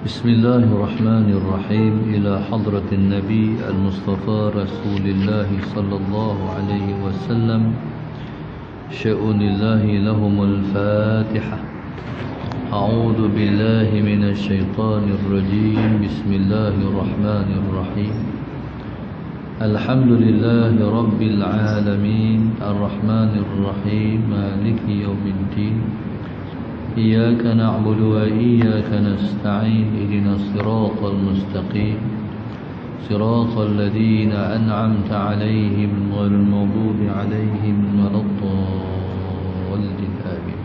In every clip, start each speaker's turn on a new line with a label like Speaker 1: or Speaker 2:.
Speaker 1: بسم الله الرحمن الرحيم. إلى حضرة النبي المصطفى رسول الله صلى الله عليه وسلم شؤون الله لهم الفاتحة. أعوذ بالله من الشيطان الرجيم. بسم الله الرحمن الرحيم. الحمد لله رب العالمين الرحمن الرحيم مالك يوم الدين. إياك نعبد وإياك نستعين. اهدنا الصراط المستقيم صراط الذين أنعمت عليهم غير المغضوب عليهم ولا الضالين آمين.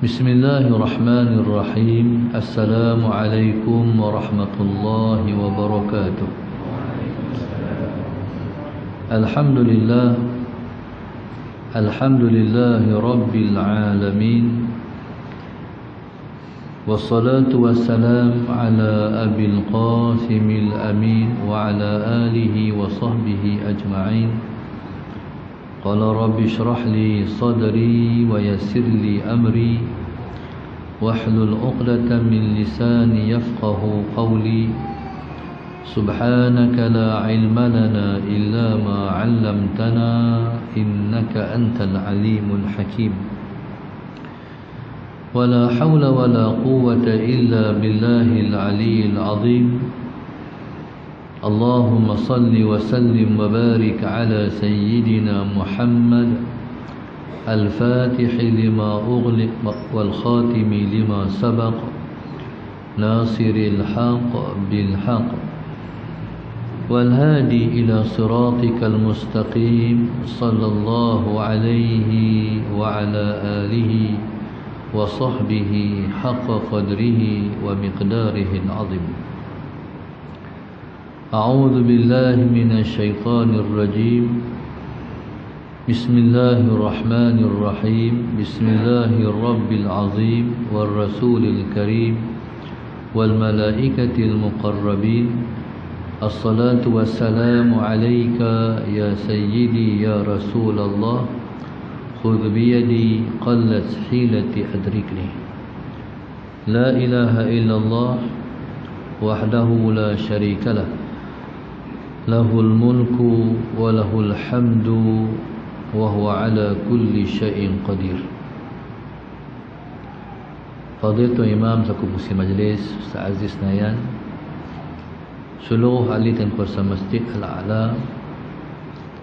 Speaker 1: بسم الله الرحمن الرحيم. السلام عليكم ورحمة الله وبركاته. الحمد لله الحمد لله رب العالمين، والصلاة والسلام على أبي القاسم الأمين وعلى آله وصحبه أجمعين. قال رب اشرح لي صدري ويسر لي أمري واحلل عقدة من لساني يفقه قولي. سبحانك لا علم لنا إلا ما علمتنا إنك أنت العليم الحكيم. ولا حول ولا قوة إلا بالله العلي العظيم. اللهم صل وسلم وبارك على سيدنا محمد الفاتح لما أغلق والخاتم لما سبق ناصر الحق بالحق والهادي إلى صراطك المستقيم صلى الله عليه وعلى آله وصحبه حق قدره ومقداره العظيم. أعوذ بالله من الشيطان الرجيم. بسم الله الرحمن الرحيم. بسم الله الرب العظيم والرسول الكريم والملائكة المقربين. الصلاة والسلام عليك يا سيدي يا رسول الله. خذ بيدي قلت حيلتي أدركني. لا إله إلا الله وحده لا شريك له. له الملك وله الحمد وهو على كل شيء قدير. Fadilatul Imam Saku Musi Majlis Ustaz Aziz Nayan, seluruh ahli dan kuasa Masjid Al-A'la,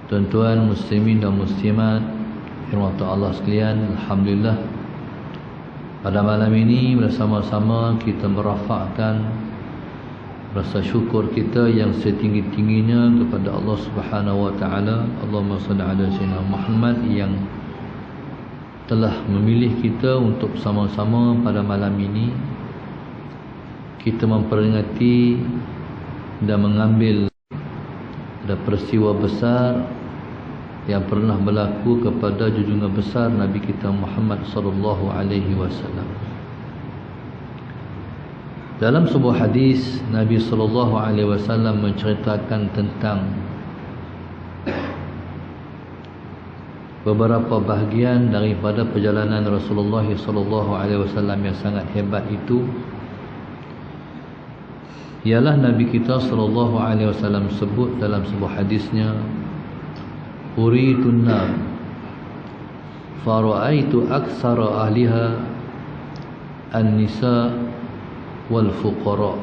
Speaker 1: tuan-tuan muslimin dan muslimat rahmat Allah sekalian, alhamdulillah pada malam ini bersama-sama kita merafakkan rasa syukur kita yang setinggi-tingginya kepada Allah Subhanahu wa taala. Allahumma shalli ala sayyidina Muhammad yang telah memilih kita untuk sama-sama pada malam ini kita memperingati dan mengambil ada peristiwa besar yang pernah berlaku kepada junjungan besar Nabi kita Muhammad sallallahu alaihi wasallam. Dalam sebuah hadis Nabi sallallahu alaihi wasallam menceritakan tentang beberapa bahagian daripada perjalanan Rasulullah sallallahu alaihi wasallam yang sangat hebat itu. Ialah Nabi kita sallallahu alaihi wasallam sebut dalam sebuah hadisnya, uritun nar fara'aitu aktsara ahliha an-nisa wal fuqara.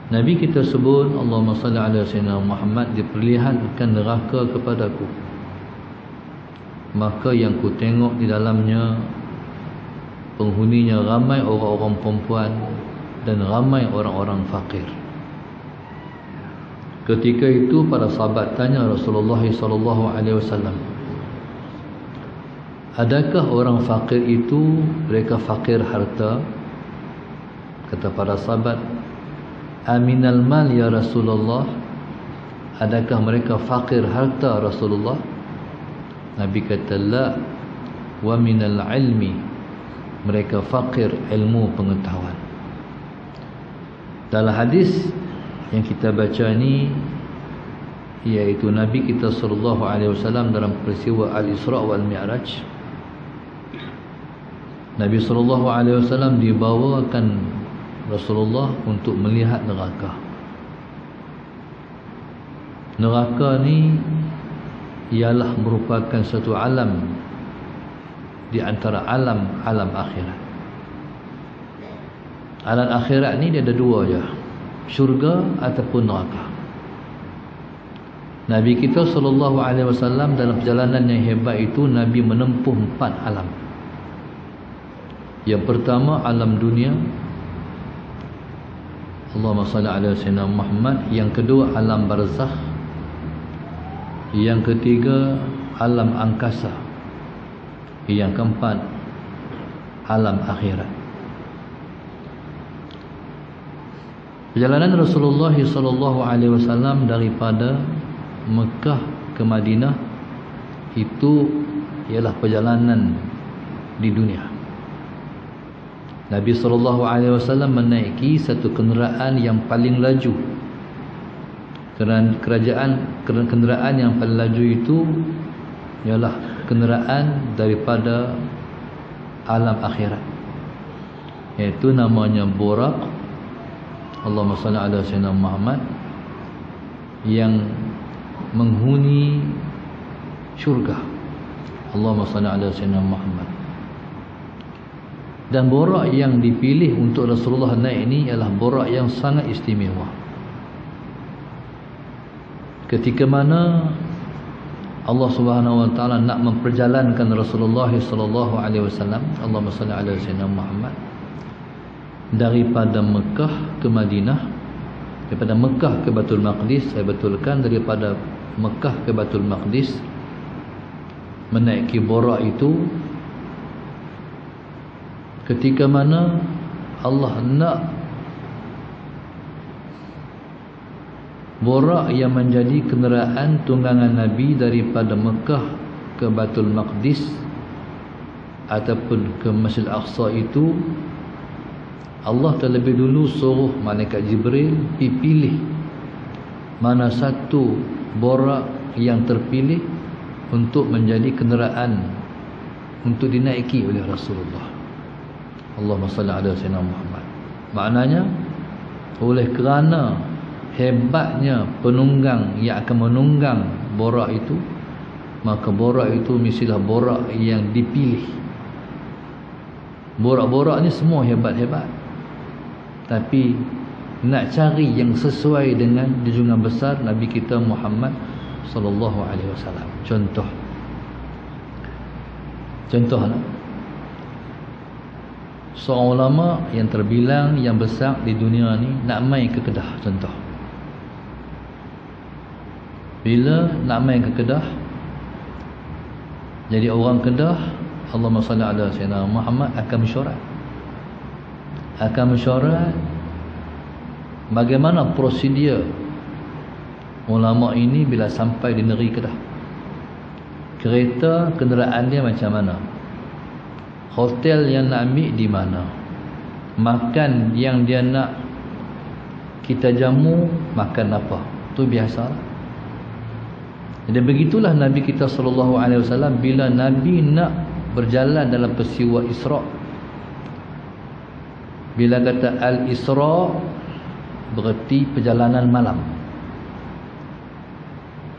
Speaker 1: Nabi kita sebut, Allahumma salli ala sayyidina Muhammad, diperlihatkan neraka kepadaku, maka yang ku tengok di dalamnya penghuninya ramai orang-orang perempuan dan ramai orang-orang fakir. Ketika itu para sahabat tanya Rasulullah sallallahu alaihi wasallam, adakah orang fakir itu mereka fakir harta? Kata para sahabat, aminal mal ya Rasulullah, adakah mereka fakir harta Rasulullah? Nabi kata, la, wa minal ilmi, mereka fakir ilmu pengetahuan. Dalam hadis yang kita baca ni, iaitu Nabi kita sallallahu alaihi wasallam dalam peristiwa Al-Isra' wal Mi'raj, Nabi SAW dibawakan Rasulullah untuk melihat neraka. Neraka ni ialah merupakan satu alam di antara alam akhirat. Alam akhirat ni dia ada dua je, syurga ataupun neraka. Nabi kita SAW dalam perjalanan yang hebat itu, Nabi menempuh 4 alam. Yang pertama alam dunia, Allahumma salli ala sayyidina Muhammad. Yang kedua alam barzakh. Yang ketiga alam angkasa. Yang keempat alam akhirat. Perjalanan Rasulullah SAW daripada Mekah ke Madinah itu ialah perjalanan di dunia. Nabi SAW menaiki satu kenderaan yang paling laju. Kenderaan yang paling laju itu ialah kenderaan daripada alam akhirat, iaitu namanya Buraq. Allahumma salli ala sayyidina Muhammad, yang menghuni syurga. Allahumma salli ala sayyidina Muhammad. Dan Buraq yang dipilih untuk Rasulullah naik ini ialah Buraq yang sangat istimewa. Ketika mana Allah Subhanahu wa taala nak memperjalankan Rasulullah sallallahu alaihi wasallam, Allahumma salli ala sayyidina Muhammad, daripada Mekah ke Madinah, daripada Mekah ke Baitul Maqdis, saya betulkan, daripada Mekah ke Baitul Maqdis, menaiki Buraq itu, ketika mana Allah nak Buraq yang menjadi kenderaan tunggangan Nabi daripada Mekah ke Baitul Maqdis ataupun ke Masjid Al-Aqsa itu, Allah terlebih dulu suruh malaikat Jibril pilih mana satu Buraq yang terpilih untuk menjadi kenderaan untuk dinaiki oleh Rasulullah. Allahumma salli ala sayyidina Muhammad. Maknanya, oleh kerana hebatnya penunggang yang akan menunggang Buraq itu, maka Buraq itu mestilah Buraq yang dipilih. Buraq-buraq ni semua hebat-hebat, tapi nak cari yang sesuai dengan junjungan besar Nabi kita Muhammad sallallahu alaihi wasallam. Contohlah, seorang ulama yang terbilang yang besar di dunia ni nak mai ke Kedah. Contoh, bila nak mai ke Kedah, jadi orang Kedah, Allahumma salli ala sayyidina Muhammad, akan mesyuarat bagaimana prosedur ulama ini bila sampai di negeri Kedah. Kereta kenderaan dia macam mana, hotel yang nak ambil di mana, makan yang dia nak kita jamu makan apa, tu biasa. Jadi begitulah Nabi kita sallallahu alaihi wasallam bila Nabi nak berjalan dalam peristiwa Isra'. Bila kata Al-Isra' berarti perjalanan malam.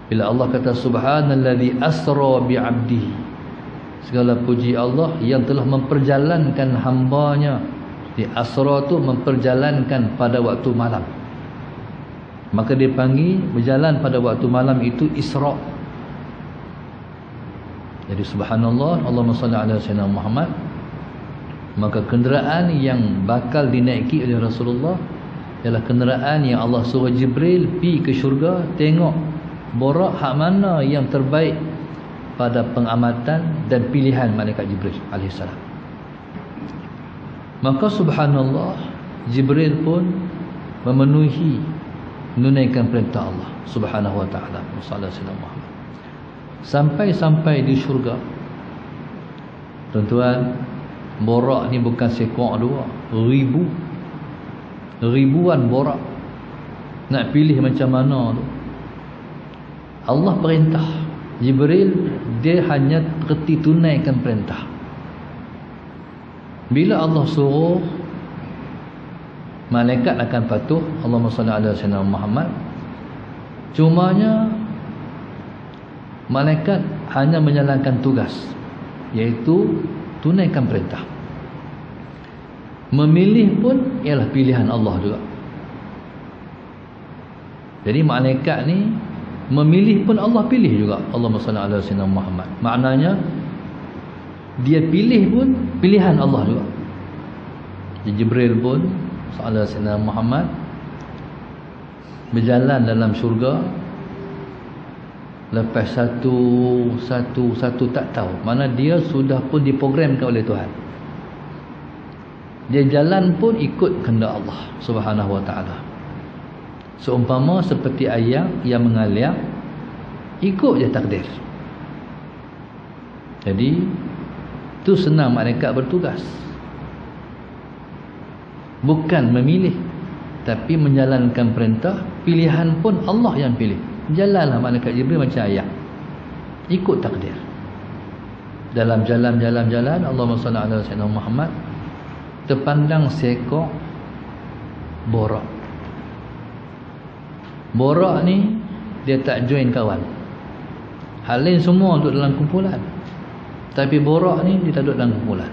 Speaker 1: Bila Allah kata subhanalladzi asra bi'abdihi, segala puji Allah yang telah memperjalankan hambanya. Di asra tu memperjalankan pada waktu malam, maka dipanggil berjalan pada waktu malam itu Isra'. Jadi subhanallah, Allahumma salli ala sayyidina Muhammad. Maka kenderaan yang bakal dinaiki oleh Rasulullah ialah kenderaan yang Allah suruh Jibril pergi ke syurga, tengok Buraq hak mana yang terbaik pada pengamatan dan pilihan malaikat Jibril alaihissalam. Maka subhanallah, Jibril pun memenuhi menunaikan perintah Allah subhanahu wa ta'ala. Sampai di syurga, tuan-tuan, Buraq ni bukan seekor dua, ribuan Buraq. Nak pilih macam mana tu, Allah perintah Jibril, dia hanya reti tunaikan perintah. Bila Allah suruh, malaikat akan patuh. Allahumma salli ala sayyidina Muhammad. Cumanya malaikat hanya menjalankan tugas, iaitu tunaikan perintah. Memilih pun ialah pilihan Allah juga. Jadi malaikat ni memilih pun Allah pilih juga. Allahumma salli ala sayyidina Muhammad. Maknanya dia pilih pun pilihan Allah juga. Jibril pun sallallahu alaihi wasallam Muhammad berjalan dalam syurga. Lepas satu tak tahu, mana dia sudah pun diprogramkan oleh Tuhan. Dia jalan pun ikut kehendak Allah Subhanahu wa taala. Seumpama seperti ayam yang mengalir, ikut je takdir. Jadi itu senang malaikat bertugas. Bukan memilih, tapi menjalankan perintah. Pilihan pun Allah yang pilih. Jalanlah malaikat Jibril macam ayam, ikut takdir. Dalam jalan Allahumma salli ala sayyidina Muhammad, terpandang seekor borak. Borak ni dia tak join kawan. Hal lain semua duduk dalam kumpulan, tapi borak ni dia tak duduk dalam kumpulan.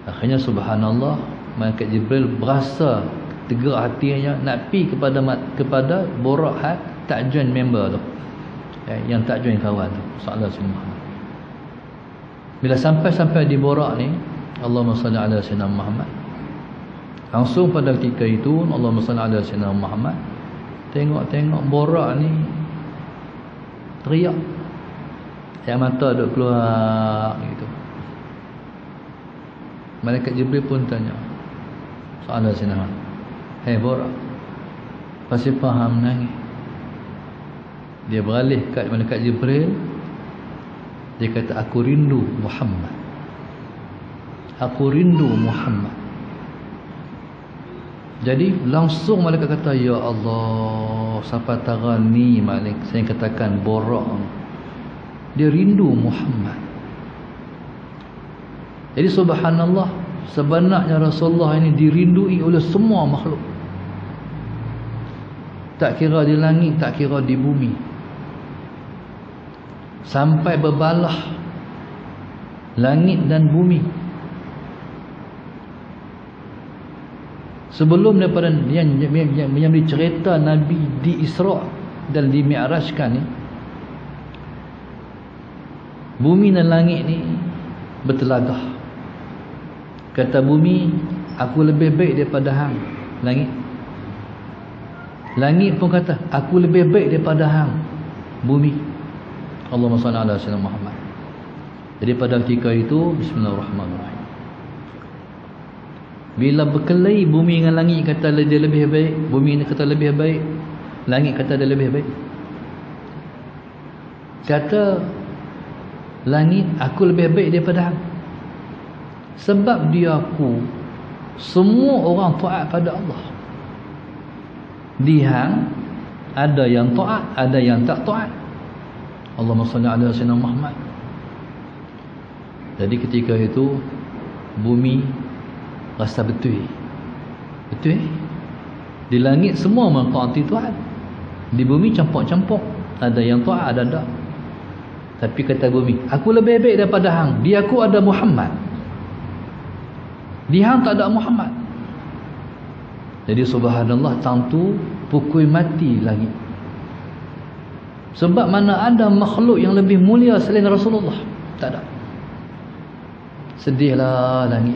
Speaker 1: Akhirnya subhanallah, malaikat Jibril berasa tegak hatinya nak pi kepada borak tak join member tu, yang tak join kawan tu, sallallahu alaihi wasallam. Bila sampai di borak ni, Allahumma salli ala sayyidina Muhammad, langsung pada ketika itu Allahumma salli ala sayyidina Muhammad, tengok borak ni teriak, air mata duk keluar gitu. Malaikat Jibril pun tanya, sallallahu alaihi wasallam, "Hei borak, pasti faham nangis?" Dia beralih kat malaikat Jibril. Dia kata, "Aku rindu Muhammad. Aku rindu Muhammad." Jadi langsung malaikat kata, "Ya Allah, siapa tara ni Malik, saya katakan borak. Dia rindu Muhammad." Jadi subhanallah, sebenarnya Rasulullah ini dirindui oleh semua makhluk. Tak kira di langit, tak kira di bumi. Sampai berbalah langit dan bumi. Sebelum daripada yang cerita Nabi di Isra' dan di Mi'rajkan ni, bumi dan langit ni bertelagah. Kata bumi, "Aku lebih baik daripada hang." Langit pun kata, "Aku lebih baik daripada hang." Bumi. Allahumma salli ala sayyidina Muhammad. Jadi pada ketika itu, bismillahirrahmanirrahim, bila berkelahi bumi dengan langit kata dia lebih baik, bumi ni kata lebih baik, langit kata dia lebih baik. Kata langit, "Aku lebih baik daripada hang." Sebab dia aku, semua orang taat pada Allah. Di hang ada yang taat, ada yang tak taat. Allahumma salli ala sayyidina Muhammad. Jadi ketika itu bumi rasa betul. Di langit semua mengtaati Tuhan, di bumi campur-campur, ada yang taat, ada tak. Tapi kata bumi, "Aku lebih baik daripada hang. Di aku ada Muhammad, di hang tak ada Muhammad." Jadi subhanallah, tang tu pukul mati langit. Sebab mana ada makhluk yang lebih mulia selain Rasulullah? Tak ada. Sedihlah langit.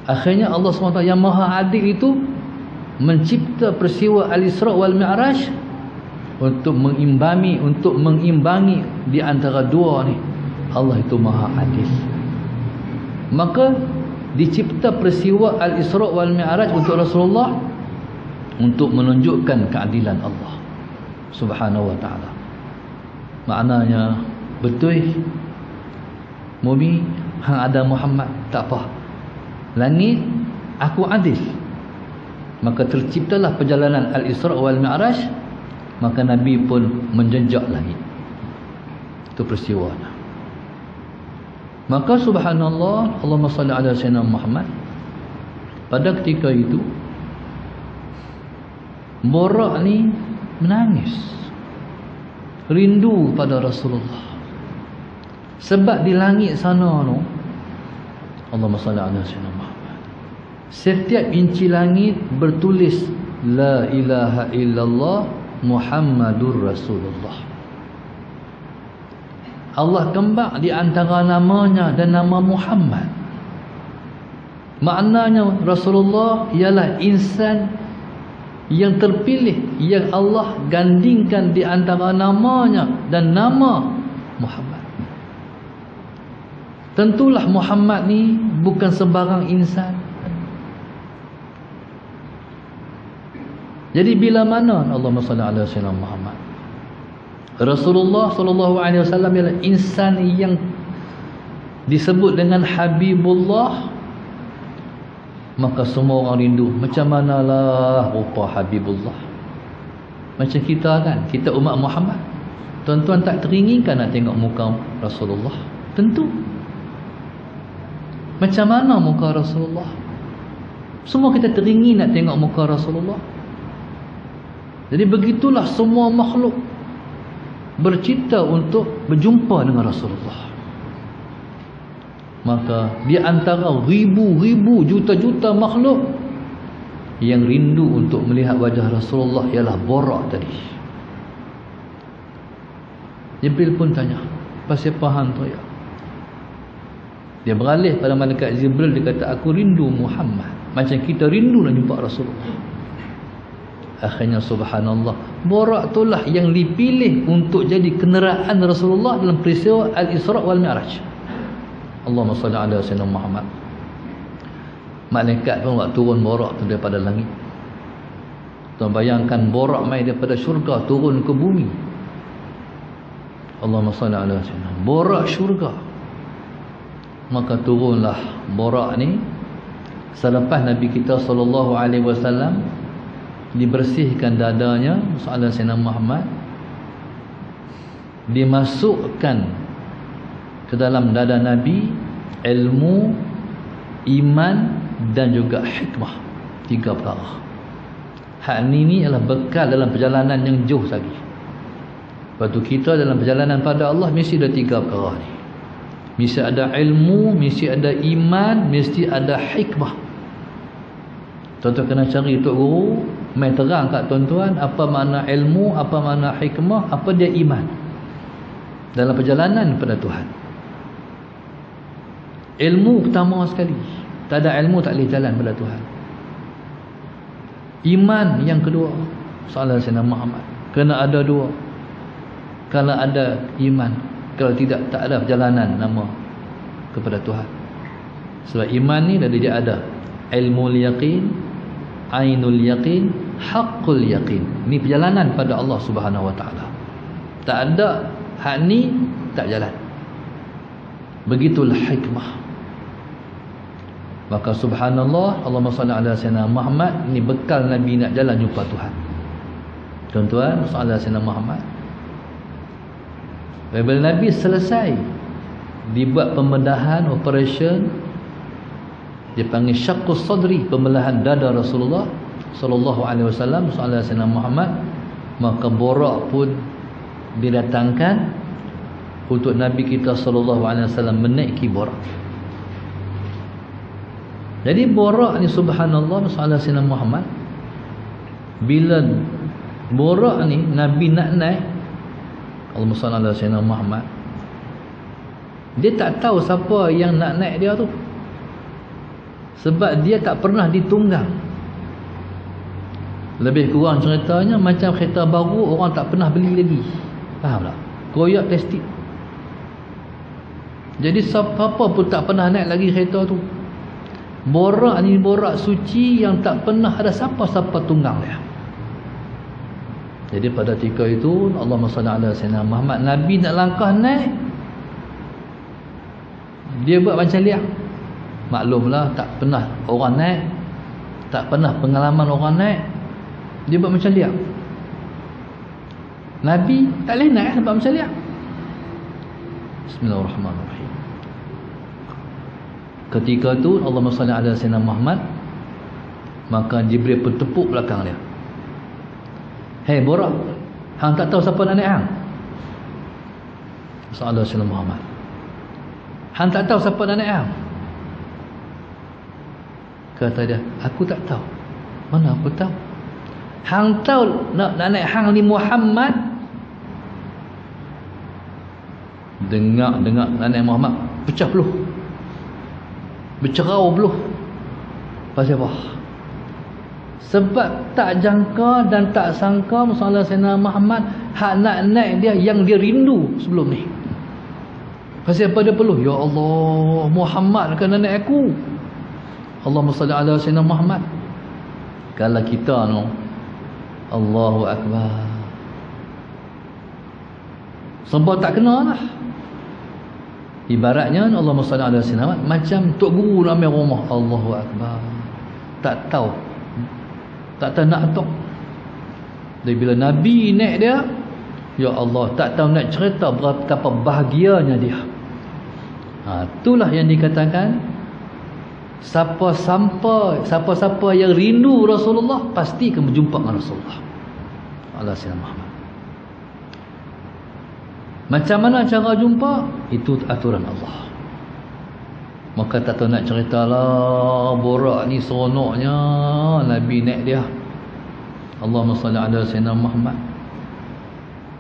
Speaker 1: Akhirnya Allah SWT yang maha adil itu mencipta peristiwa Al-Isra' wal Mi'raj untuk mengimbangi di antara dua ni. Allah itu maha adil. Maka dicipta peristiwa Al-Isra' wal Mi'raj untuk Rasulullah, untuk menunjukkan keadilan Allah Subhanahu wa ta'ala. Maknanya betul, bumi hang ada Muhammad, tak apa. Langit aku adil. Maka terciptalah perjalanan Al-Isra' wal Mi'raj. Maka Nabi pun menjenjak langit. Itu peristiwanya. Maka subhanallah, Allahumma salli ala sayyidina Muhammad, pada ketika itu Borak ni menangis, rindu pada Rasulullah. Sebab di langit sana tu, Allahumma salli ala sayyidina Muhammad, setiap inci langit bertulis la ilaha illallah Muhammadur Rasulullah. Allah kembang di antara namanya dan nama Muhammad. Maknanya Rasulullah ialah insan yang terpilih yang Allah gandingkan di antara namanya dan nama Muhammad. Tentulah Muhammad ni bukan sembarang insan. Jadi bila mana Allahumma salli ala sayyidina Muhammad, Rasulullah sallallahu alaihi wasallam ialah insan yang disebut dengan Habibullah, maka semua orang rindu. Macam manalah rupa Habibullah. Macam kita kan, kita umat Muhammad, tuan-tuan tak teringinkan nak tengok muka Rasulullah? Tentu. Macam mana muka Rasulullah? Semua kita teringin nak tengok muka Rasulullah. Jadi begitulah semua makhluk bercita untuk berjumpa dengan Rasulullah. Maka di antara ribu-ribu juta-juta makhluk yang rindu untuk melihat wajah Rasulullah ialah Borak tadi. Jibril pun tanya, pasal paham tu ya? Dia beralih pada malaikat Jibril, dia kata, aku rindu Muhammad macam kita rindu nak jumpa Rasulullah. Akhirnya subhanallah, Borak itulah yang dipilih untuk jadi kenderaan Rasulullah dalam peristiwa Al-Isra' wal Mi'raj. Allahumma salli ala sayyidina Muhammad. Malaikat pun buat turun Borak tu daripada langit. Tuan bayangkan Borak mai daripada syurga turun ke bumi. Allahumma salli ala sayyidina Borak syurga. Maka turunlah Borak ni selepas Nabi kita sallallahu alaihi wasallam dibersihkan dadanya, soalan Sayyidina Muhammad dimasukkan ke dalam dada Nabi ilmu, iman dan juga hikmah. 3 perkara. Hak ni adalah bekal dalam perjalanan yang jauh lagi. Lepas tu kita dalam perjalanan pada Allah mesti ada 3 perkara ni. Mesti ada ilmu, mesti ada iman, mesti ada hikmah. Tuan-tuan kena cari Tok Guru mai terang kat tuan-tuan apa makna ilmu, apa makna hikmah, apa dia iman dalam perjalanan kepada Tuhan. Ilmu pertama sekali, tak ada ilmu tak boleh jalan pada Tuhan. Iman yang kedua, soalan Sayyidina Muhammad, kena ada 2. Kalau ada iman, kalau tidak, tak ada perjalanan nama kepada Tuhan. Sebab iman ni dari dia ada ilmul yaqin, ainul yaqin, haqqul yaqin. Ni perjalanan pada Allah Subhanahu wa taala. Tak ada hak ni tak jalan. Begitulah hikmah. Maka subhanallah, Allahumma salli ala sayyidina Muhammad, ni bekal Nabi nak jalan jumpa Tuhan. Tuan-tuan, soalan Sayyidina Muhammad, bila Nabi selesai dibuat pembedahan, operation, dia panggil syaqqus sadri, pembelahan dada Rasulullah sallallahu alaihi wasallam, soalan Sayyidina Muhammad, maka Borak pun didatangkan untuk Nabi kita sallallahu alaihi wasallam menaiki Borak. Jadi Borak ni subhanallah, soalan Sayyidina Muhammad, bila Borak ni Nabi nak naik, Allahumma salli ala sayyidina Muhammad, dia tak tahu siapa yang nak naik dia tu. Sebab dia tak pernah ditunggang. Lebih kurang ceritanya macam kereta baru orang tak pernah beli lagi. Faham tak? Koyak plastik. Jadi siapa pun tak pernah naik lagi kereta tu. Borak ni Borak suci yang tak pernah ada siapa-siapa tunggang dia. Jadi pada ketika itu, Allahumma salli ala sayyidina Muhammad, Nabi nak langkah naik, dia buat macam liang. Maklumlah tak pernah orang naik, tak pernah pengalaman orang naik, dia buat macam liang. Nabi tak boleh naik sebab macam liang. Bismillahirrahmanirrahim. Ketika tu Allahumma salli ala sayyidina Muhammad, maka Jibril pun tepuk belakang dia. Hei Borak, hang tak tahu siapa nak naik hang? Sallallahu alaihi wasallam Muhammad. Hang tak tahu siapa nak naik hang? Kata dia, aku tak tahu. Mana aku tahu? Hang tahu nak naik hang ni Muhammad? Dengar nak naik Muhammad, pecah peluh. Bercerau peluh. Pasal apa? Sebab tak jangka dan tak sangka masalah Sayyidina Muhammad hak nak naik dia yang dia rindu sebelum ni. Pasal apa dia peluh? Ya Allah, Muhammad kena naik aku. Allahumma salli ala Sayyidina Muhammad. Kalau kita no, Allahu Akbar, sebab tak kena lah. Ibaratnya Allahumma salli ala Sayyidina Muhammad macam tok guru ramai rumah, Allahu Akbar, tak tahu nak tok. Dan bila Nabi naik dia, ya Allah, tak tahu nak cerita betapa bahagianya dia. Itulah yang dikatakan siapa-siapa yang rindu Rasulullah pasti akan berjumpa dengan Rasulullah Allah Sayyidina Muhammad. Macam mana cara jumpa? Itu aturan Allah. Maka tak tahu nak cerita lah, Borak ni seronoknya Nabi naik dia. Allahumma salli ala Sayyidina Muhammad.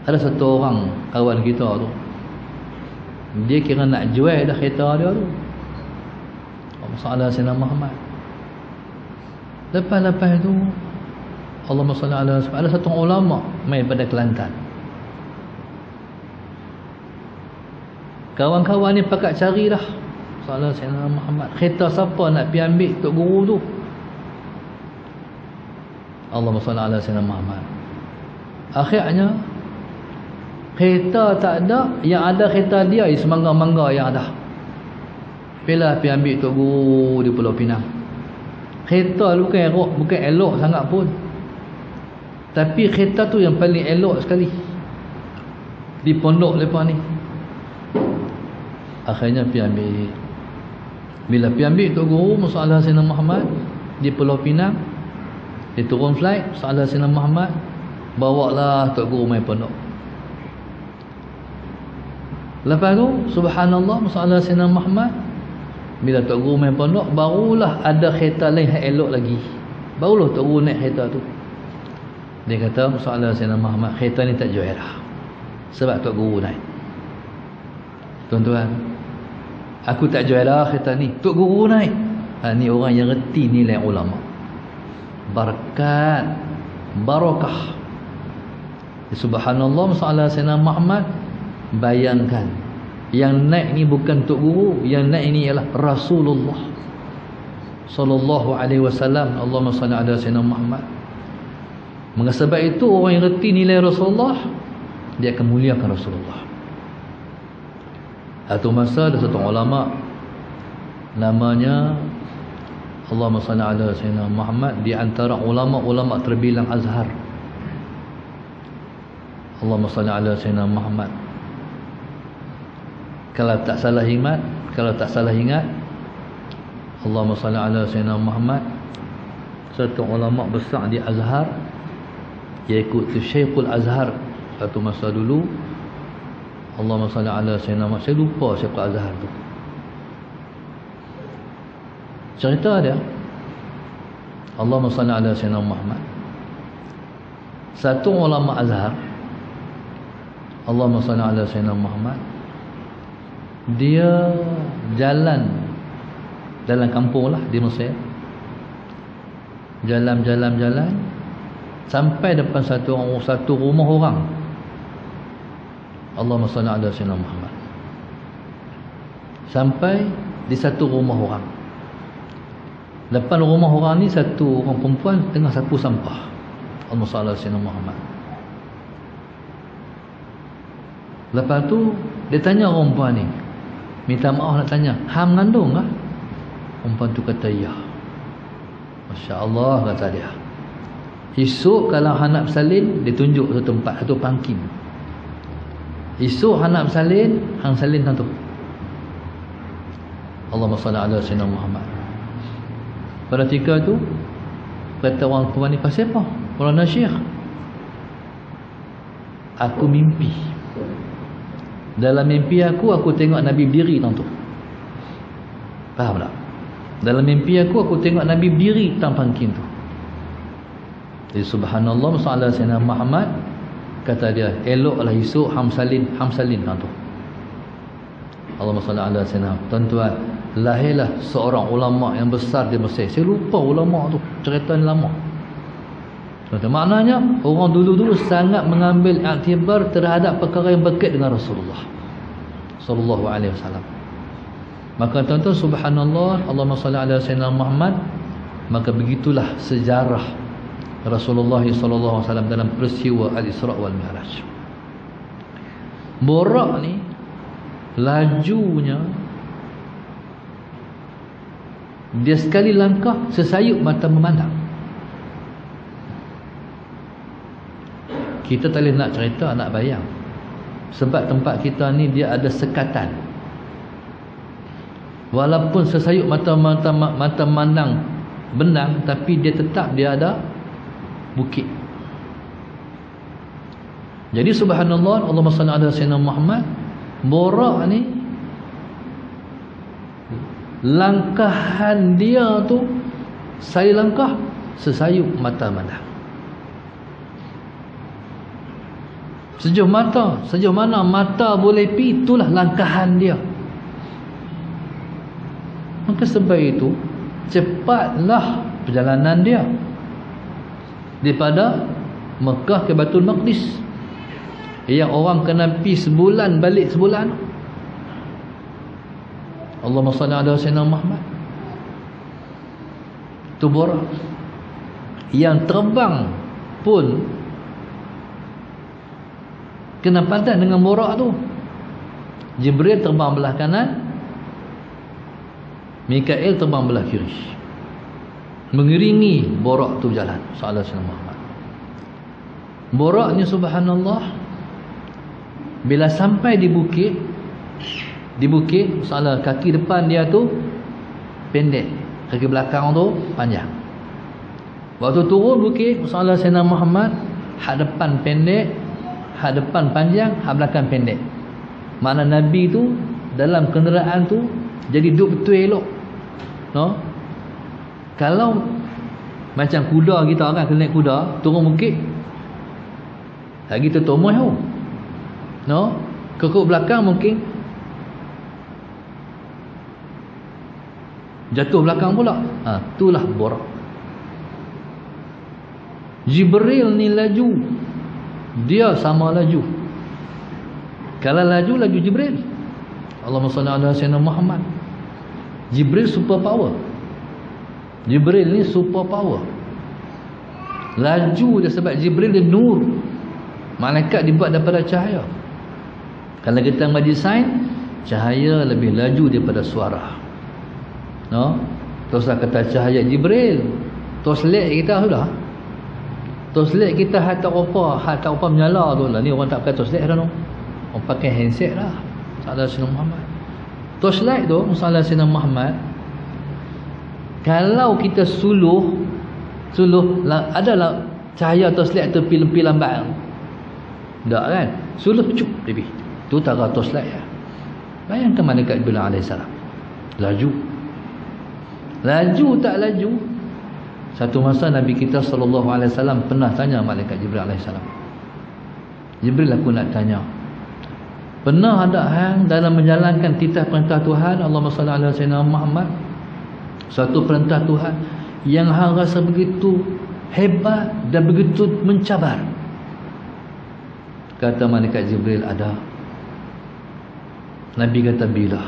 Speaker 1: Ada satu orang kawan kita tu, dia kira nak jual dah kereta dia tu. Allahumma salli ala Sayyidina Muhammad. Lepas tu Allahumma salli ala, ada satu ulama mai pada Kelantan. Kawan-kawan ni pakat cari dah Salah Sayyidina Muhammad, kereta siapa nak pergi ambil tok guru tu? Allahumma salli ala Sayyidina Muhammad. Akhirnya kereta tak ada, yang ada kereta dia semangga-mangga yang ada. Bila pergi ambil tok guru di Pulau Pinang. Kereta bukan elok sangat pun, tapi kereta tu yang paling elok sekali di pondok lepas ni. Akhirnya pergi ambil. Bila pergi ambil tok guru masalah Sayyidina Muhammad di Pulau Pinang, dia turun flight masalah Sayyidina Muhammad, bawalah tok guru mai pondok. Lepas tu subhanallah masalah Sayyidina Muhammad, bila tok guru mai pondok, barulah ada kereta lain yang elok lagi. Barulah tok guru naik kereta tu. Dia kata masalah Sayyidina Muhammad, kereta ni tak jual dah sebab tok guru naik. Tuan-tuan, aku tak jual dah kereta ni, tok guru naik. Ni orang yang reti nilai ulama. Barakat, barakah. Subhanallah masalah Sayyidina Muhammad. Bayangkan, yang naik ni bukan tok guru, yang naik ni ialah Rasulullah sallallahu alaihi wasallam. Allahumma salli ala Sayyidina Muhammad. Maka sebab itu orang yang reti nilai Rasulullah, dia akan muliakan Rasulullah. Satu masa ada satu ulama namanya Allahumma salli ala Sayyidina Muhammad, di antara ulama-ulama terbilang Azhar. Allahumma salli ala Sayyidina Muhammad. Kalau tak salah ingat, Allahumma salli ala Sayyidina Muhammad, satu ulama besar di Azhar, iaitu Syekhul Azhar satu masa dulu. Allahumma salli ala Sayyidina Muhammad. Saya lupa Syekhul Azhar tu. Cerita dia, Allahumma salli ala Sayyidina Muhammad, satu ulama Azhar, Allahumma salli ala Sayyidina Muhammad, dia jalan dalam kampung lah di Mesir, jalan sampai depan satu rumah orang. Allahumma salli ala Sayyidina Muhammad. Sampai di satu rumah orang. Depan rumah orang ni satu orang perempuan tengah sapu sampah. Allahumma salli ala Sayyidina Muhammad. Lepas tu dia tanya orang perempuan ni, minta maaf nak tanya, hang mengandung kah? Perempuan tu kata ya. Masya Allah, kata dia. Esok kalau hang nak bersalin, dia tunjuk satu tempat, satu pangkin. Esok hang nak bersalin, hang salin tu. Allahumma salli ala sayyidina Muhammad. Pada ketika tu kata orang tua ni, pasal apa? Orang Syekh, aku mimpi. Dalam mimpi aku tengok Nabi berdiri tang tu. Faham tak? Dalam mimpi aku tengok Nabi berdiri tang pangkin tu. Jadi subhanallah sallallahu alaihi Muhammad, kata dia, eloklah esok hamsalin tang tu. Allahumma salli ala sayyidina. Tuan-tuan, lahirlah seorang ulama yang besar di Mesir. Saya lupa ulama tu, cerita ni lama. Maknanya orang dulu-dulu sangat mengambil iktibar terhadap perkara yang berkait dengan Rasulullah sallallahu alaihi wasallam. Maka tuan-tuan, subhanallah, Allahumma salli ala sayyidina Muhammad, maka begitulah sejarah Rasulullah sallallahu alaihi wasallam dalam peristiwa Al-Isra' wal Mi'raj. Borak ni lajunya, dia sekali langkah sesayup mata memandang. Kita tak boleh nak cerita, nak bayang. Sebab tempat kita ni dia ada sekatan. Walaupun sesayup mata memandang benang, tapi dia tetap dia ada bukit. Jadi subhanallah, Allahumma salli ala sayyidina Muhammad, borak ni langkahan dia tu, saya langkah sesayup mata memandang. Sejauh mana mata boleh pi, itulah langkahan dia. Maka sebab itu cepatlah perjalanan dia daripada Mekah ke Baitul Maqdis, yang orang kena pi sebulan, balik sebulan. Allahumma salli ala sayyidina Muhammad. Tu borak. Yang terbang pun kena padan dengan borak tu. Jibril terbang belah kanan, Mikail terbang belah kiri, mengiringi borak tu jalan sallallahu alaihi Muhammad. Boraknya subhanallah, bila sampai di bukit salah, kaki depan dia tu pendek, kaki belakang tu panjang. Waktu turun bukit salah sayyidina Muhammad, hak depan pendek, hak depan panjang, hak belakang pendek. Makna Nabi tu dalam kenderaan tu jadi duduk betul elok. No? Kalau macam kuda kita kan, kena naik kuda turun bukit, lagi tu tomoh tu. No? Kekuk belakang mungkin jatuh belakang pula. Itulah borak. Jibril ni laju, dia sama laju. Kalau laju Jibril. Allahumma salli ala sayyidina Muhammad. Jibril super power. Jibril ni super power. Laju dia sebab Jibril dia nur. Malaikat dibuat daripada cahaya. Kalau kita mendesain, cahaya lebih laju daripada suara. No? Teruslah kata cahaya Jibril. Toslet kita sudah. Toslet kita hata apa menyala tu lah. Ni orang tak pakai toslet dah no. Orang pakai handset lah. Sallallahu alaihi Muhammad. Torchlight tu sallallahu alaihi Muhammad, kalau kita suluh adalah cahaya torchlight tu pi lambat. Tak kan? Suluh cup lebih. Tu tara torchlight ya. Bayangkan malaikat Jibril alaihi salam. Laju tak laju. Satu masa Nabi kita sallallahu alaihi wasallam pernah tanya malaikat Jibril alaihi salam. Jibril, aku nak tanya, pernah ada hang dalam menjalankan titah perintah Tuhan, Allahumma salli ala sayyidina Muhammad, satu perintah Tuhan yang hang rasa begitu hebat dan begitu mencabar? Kata malaikat Jibril, ada. Nabi kata, bila?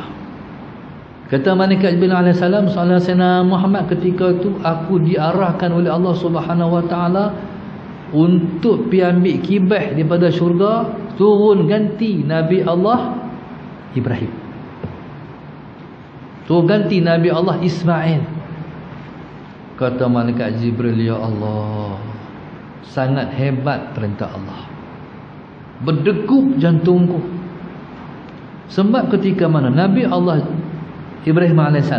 Speaker 1: Kata malaikat Jibril alaihi salam sallallahu alaihi wasallam Muhammad, ketika itu aku diarahkan oleh Allah Subhanahu wa taala untuk pi ambil kibah daripada syurga, turun ganti Nabi Allah Ibrahim, turun ganti Nabi Allah Ismail. Kata malaikat Jibril, ya Allah, sangat hebat perintah Allah. Berdegup jantungku. Sebab ketika mana Nabi Allah Ibrahim AS,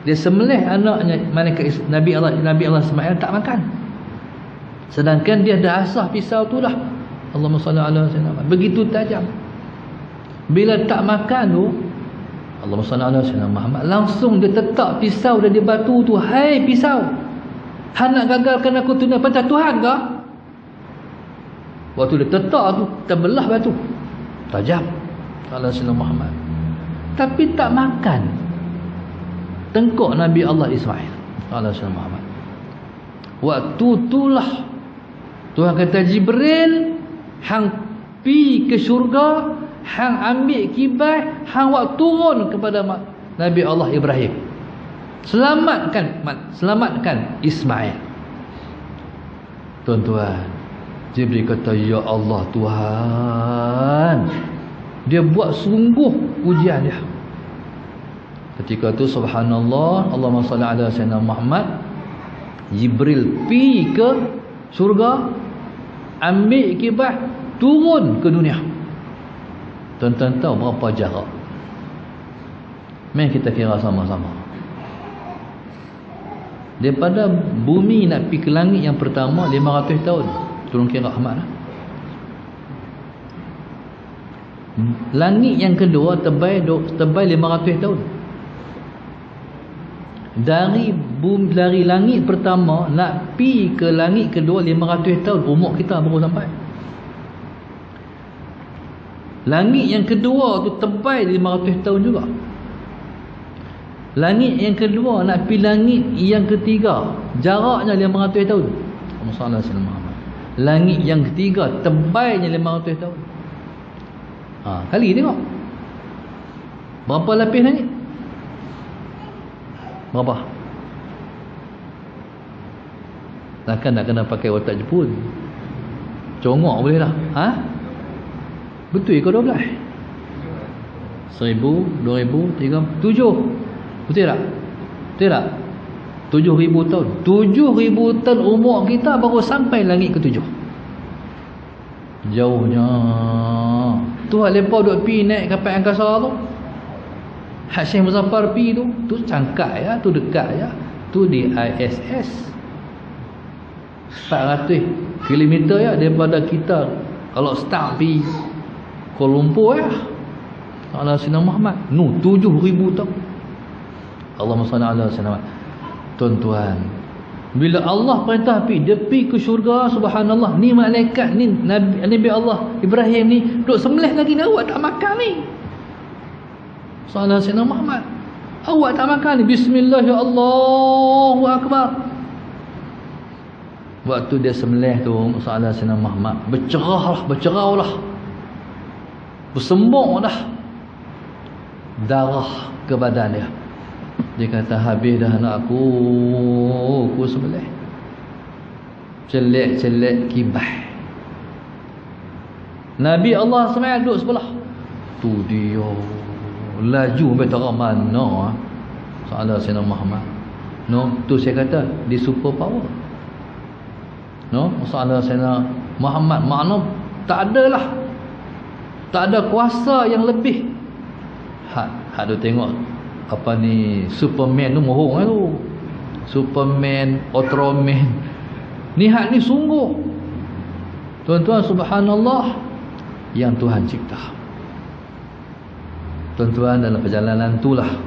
Speaker 1: dia sembelih anaknya malaikat Nabi Allah Ismail tak makan. Sedangkan dia dah asah pisau tu dah. Allahumma salli ala sayyidina. Begitu tajam. Bila tak makan tu, Allahumma salli ala sayyidina Muhammad, langsung dia letak pisau dari batu tu. Hai pisau, hang nak gagalkan aku tunai perintah Tuhan ke? Waktu dia letak tu, terbelah batu. Tajam. Ala sayyidina Muhammad. Tapi tak makan. Tengkok Nabi Allah Ismail. Ala sayyidina Muhammad. Waktu itulah Tuhan kata, Jibril, hang pi ke syurga, hang ambil kibas, hang wak turun kepada Nabi Allah Ibrahim. Selamatkan Ismail. Tuan-tuan, Jibril kata, ya Allah Tuhan, dia buat sungguh ujian dia. Ketika tu subhanallah, Allahumma salli ala sayyidina Muhammad, Jibril pi ke syurga, ambil kibas, turun ke dunia. Tuan-tuan tahu berapa jarak? Mari kita kira sama-sama. Daripada bumi nak pergi ke langit yang pertama 500 tahun. Tolong kira Ahmad. Langit yang kedua tebal 500 tahun. Dari langit pertama nak pi ke langit kedua 500 tahun, umur kita baru sampai. Langit yang kedua tu tebal 500 tahun juga. Langit yang kedua nak pi langit yang ketiga, jaraknya 500 tahun. Allahumma salli Muhammad. Langit yang ketiga tebalnya 500 tahun. Kali tengok. Berapa lapis langit? Berapa? Takkan nak kena pakai otak Jepun. Congok boleh dah. Betul ke 12? 1000, 2000, 3000, 7. Betul tak? Betul tak? 7000 tahun. 7000 tahun umur kita baru sampai langit ke-7. Jauhnya. Tu hak lepas duk pi naik kapal angkasa tu. Hak Syekh Muzaffar pi tu cangkak ya, tu dekat ya. Tu di ISS. 400 km ya daripada kita. Kalau start pi Kuala Lumpur ya. Ala Sayyidina Muhammad. 7000 tahun. Allahumma salli ala Sayyidina Muhammad. Tuan-tuan, bila Allah perintah dia pi ke syurga, subhanallah, ni malaikat ni Nabi Allah Ibrahim ni duk sembelih lagi ni, awak tak makan ni. Sallallahu Sayyidina Muhammad, awak tak makan ni. Bismillah, ya Allahu Akbar. Waktu dia sembelih tu, Sallallahu Sayyidina Muhammad, berceraulah, bersembung dah darah ke badan dia. Dia kata, habis dah anak aku sembelih. Celek kibah. Nabi Allah SWT duduk sebelah. Tu dia laju sampai tak mana. Sallallahu Sayyidina Muhammad. Tu saya kata dia super power. Sallallahu Sayyidina Muhammad, makna tak adalah, tak ada kuasa yang lebih. Hak tu tengok apa ni, Superman tu mohong tu. Superman, Ultraman. Ni hak ni sungguh. Tuan-tuan, subhanallah, yang Tuhan cipta. Tuan-tuan, dalam perjalanan itulah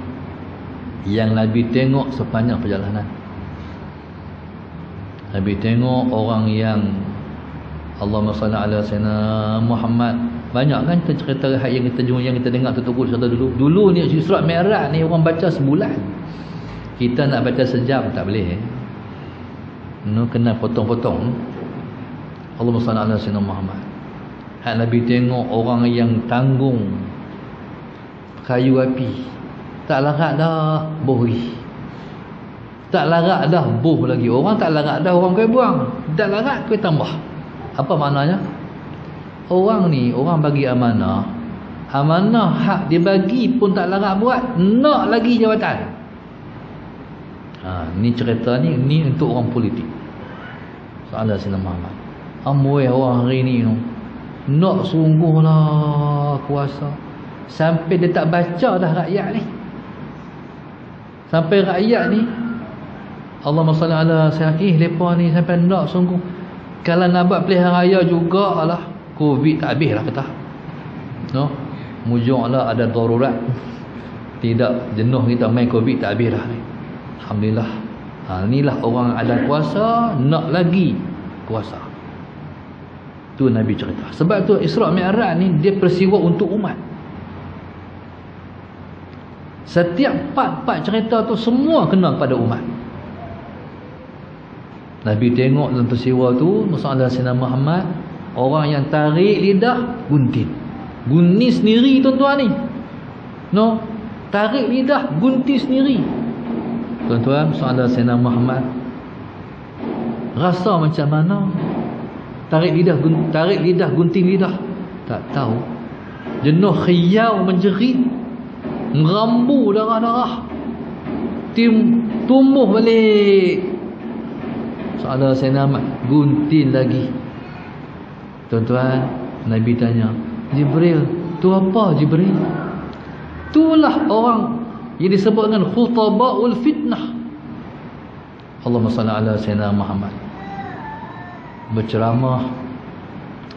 Speaker 1: yang Nabi tengok sepanjang perjalanan. Nabi tengok orang yang Allahumma salli ala sayyidina Muhammad. Banyak kan kita cerita yang kita dengar tu cerita dulu. Dulu ni surat Mi'raj ni orang baca sebulan. Kita nak baca sejam tak boleh. Kena potong-potong. Allahumma salli ala sayyidina Muhammad. Hak Nabi tengok orang yang tanggung kayu api. Tak larat dah bohri. Tak larat dah boh lagi. Orang tak larat dah, orang kau buang. Tak larat kau tambah. Apa maknanya? Orang ni, orang bagi amanah. Amanah hak dia bagi pun tak larat buat, nak lagi jawatan. Ni cerita ni untuk orang politik. Sallallahu Alaihi Wasallam. Amoi orang hari ni nak sungguhlah kuasa. Sampai dia tak baca dah rakyat ni. Sampai rakyat ni, Allahumma salli ala sayyidina, lepa ni sampai nak sungguh. Kalau nak buat pilihan raya jugalah, Covid tak habis lah kata. No, mujurlah ada darurat. Tidak jenuh kita main Covid tak habis dah ni. Alhamdulillah. Inilah orang ada kuasa nak lagi kuasa. Tu Nabi cerita. Sebab tu Isra' Mi'raj ni dia peristiwa untuk umat. Setiap part-part cerita tu semua kena pada umat. Nabi tengok dalam peristiwa tu Musa Sayyidina Muhammad, orang yang tarik lidah gunting. Gunting sendiri tuan-tuan ni. No, tarik lidah gunting sendiri. Tuan-tuan, Musa Sayyidina Muhammad rasa macam mana? Tarik lidah gunting lidah. Tak tahu. Jenuh khiyau menjerit, ngerambu darah-darah. Tumbuh balik. Soalan saya nama gunting lagi. Tuan-tuan, Nabi tanya, Jibril, tu apa Jibril? Itulah orang yang disebut dengan khutabaul fitnah. Allahumma salli ala sayyidina Muhammad. Berceramah,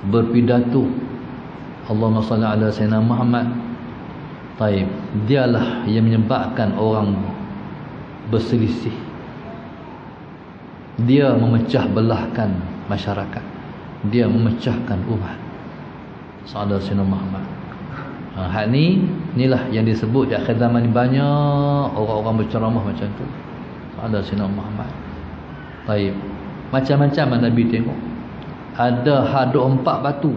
Speaker 1: berpidato. Allahumma salli ala sayyidina Muhammad. Taib, dialah yang menyebabkan orang berselisih. Dia memecah belahkan masyarakat. Dia memecahkan umat. Saudara Sayyidina Muhammad. Hal ni, inilah yang disebut di akhir zaman ni banyak orang-orang berceramah macam tu. Saudara Sayyidina Muhammad. Baik. Macam-macam Nabi tengok. Ada hadut 4 batu.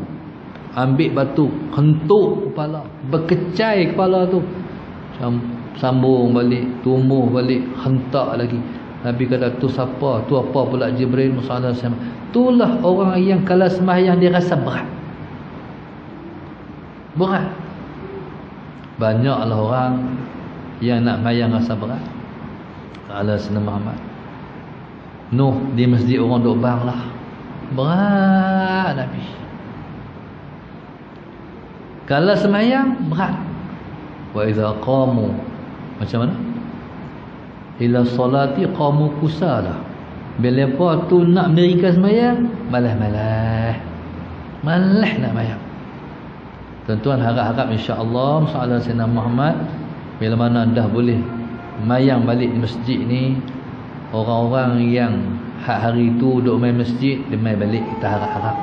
Speaker 1: Ambil batu, hentuk kepala, berkecai kepala tu. Sambung balik, tumbuh balik, hentak lagi. Nabi kata, tu siapa? Tu apa pula Jibril? Musa alaihi salam. Itulah orang yang kalau sembahyang dia rasa berat. Berat. Banyaklah orang yang nak sembahyang rasa berat. Ala Sayyidina Muhammad. Nuh di masjid orang duk bang lah. Berat Nabi. Kalau sembahyang berat. Wa idza qamu, macam mana? Ila salati qamu kusala. Bila apa tu nak mendirikan sembahyang, malah nak sembahyang. Tuan-tuan, harap-harap insya-Allah Musa Sayyidina Muhammad bila mana dah boleh sembahyang balik di masjid ni, orang-orang yang hari tu duk main masjid, dia main balik, kita harap-harap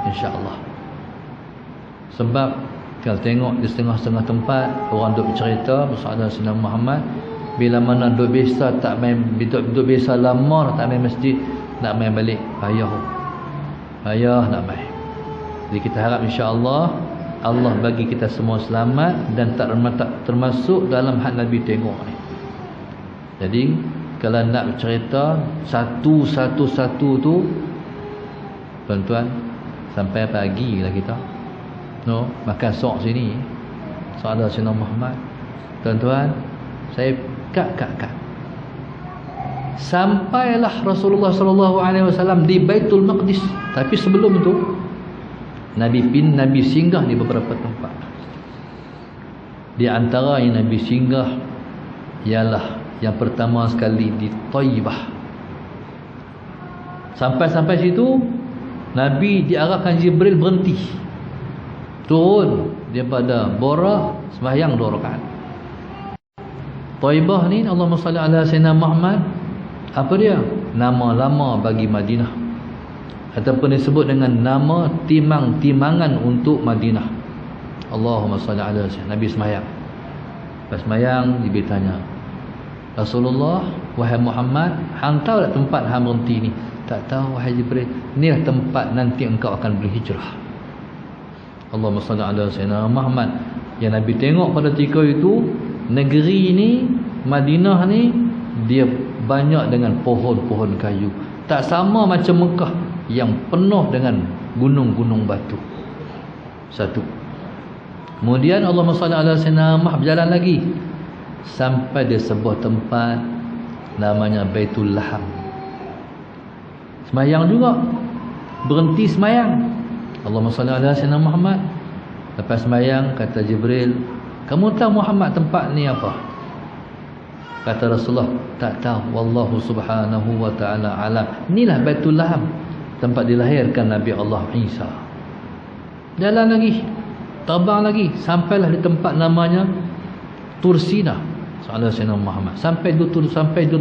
Speaker 1: insya-Allah. Sebab kalau tengok di setengah-setengah tempat orang duk bercerita Musa Sayyidina Muhammad bila mana duk biasa tak main, duk biasa lama tak main masjid, nak main balik payah nak main. Jadi kita harap insya-Allah Allah bagi kita semua selamat dan tak termasuk dalam had Nabi tengok ni. Jadi kalau nak bercerita satu-satu tu, tuan-tuan, sampai pagi lah kita. No, makan sok sini. Saudara Sayyidina Muhammad. Tuan-tuan, saya kat. Sampailah Rasulullah sallallahu alaihi wasallam di Baitul Maqdis. Tapi sebelum itu Nabi singgah di beberapa tempat. Di antara yang Nabi singgah ialah yang pertama sekali di Taibah. Sampai situ Nabi diarahkan Jibril berhenti. Turun daripada Borah, sembahyang 2 rakaat. Taibah ni, Allahumma salli ala sayyidina Muhammad, apa dia? Nama lama bagi Madinah, ataupun disebut dengan nama timang-timangan untuk Madinah. Allahumma salli ala sayyidina. Nabi sembahyang. Lepas sembahyang dia bertanya, Rasulullah, wahai Muhammad, hang tahu tak tempat hang berhenti ni? Tak tahu wahai Jibril. Inilah tempat nanti engkau akan berhijrah. Allahumma salli ala sayyidina Muhammad. Yang Nabi tengok pada ketika itu, negeri ni, Madinah ni, dia banyak dengan pohon-pohon kayu. Tak sama macam Mekah yang penuh dengan gunung-gunung batu. Satu. Kemudian Allahumma salli ala sayyidina Muhammad, berjalan lagi sampai di sebuah tempat namanya Baitul Laham. Semayang juga, berhenti semayang. Allahumma salli ala sayyidina Muhammad. Lepas semayang kata Jibril, kamu tahu Muhammad tempat ni apa? Kata Rasulullah, tak tahu. Wallahu subhanahu wa ta'ala alam. Inilah Baitul Laham, tempat dilahirkan Nabi Allah Isa. Jalan lagi, terbang lagi, sampailah di tempat namanya Tursina. Sallallahu alaihi Muhammad. Sampai di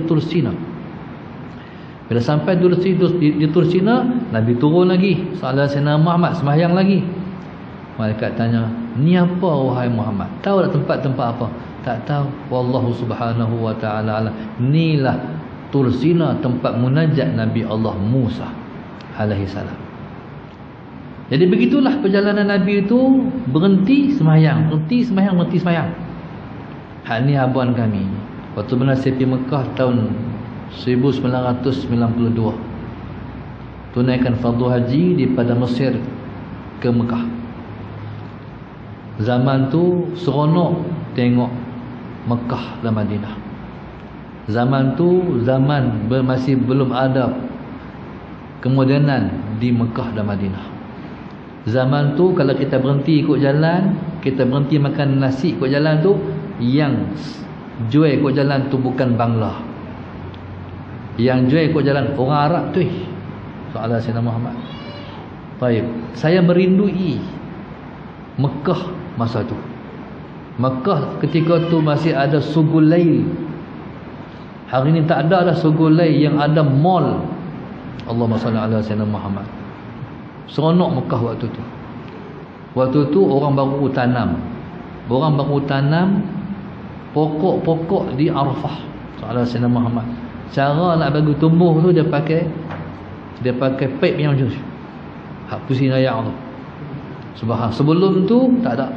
Speaker 1: Tursina. Bila sampai di Tursina, Nabi turun lagi. Sallallahu alaihi Muhammad, sembahyang lagi. Malaikat tanya, ni apa wahai Muhammad? Tahu tak tempat-tempat apa? Tak tahu. Wallahu subhanahu wa ta'ala alam. Inilah Tursina, tempat munajat Nabi Allah Musa alaihi salam. Jadi begitulah perjalanan Nabi itu, berhenti sembahyang, berhenti sembahyang, berhenti sembahyang. Hak ni habuan kami. Waktu benar saya pergi Mekah tahun 1992. Tunaikan fardu haji daripada Mesir ke Mekah. Zaman tu seronok tengok Mekah dan Madinah. Zaman tu masih belum ada kemodenan di Mekah dan Madinah. Zaman tu kalau kita berhenti ikut jalan, kita berhenti makan nasi ikut jalan tu, yang jual ikut jalan tu bukan Bangla. Yang jual ikut jalan orang Arab tu. Soalan Sayyidina Muhammad. Baik, saya merindui Mekah masa tu. Mekah ketika tu masih ada Sugul Lail. Hari ni tak ada dah Sugul Lail, yang ada mall. Allahumma salli ala Sayyidina Muhammad. Seronok Mekah waktu tu. Waktu tu orang baru tanam. Orang baru tanam pokok-pokok di Arafah. Soalan Sayyidina Muhammad. Cara nak bagi tumbuh tu dia pakai pipe yang macam tu. Hak pusing ayak tu. Subhanallah. Sebelum tu tak ada.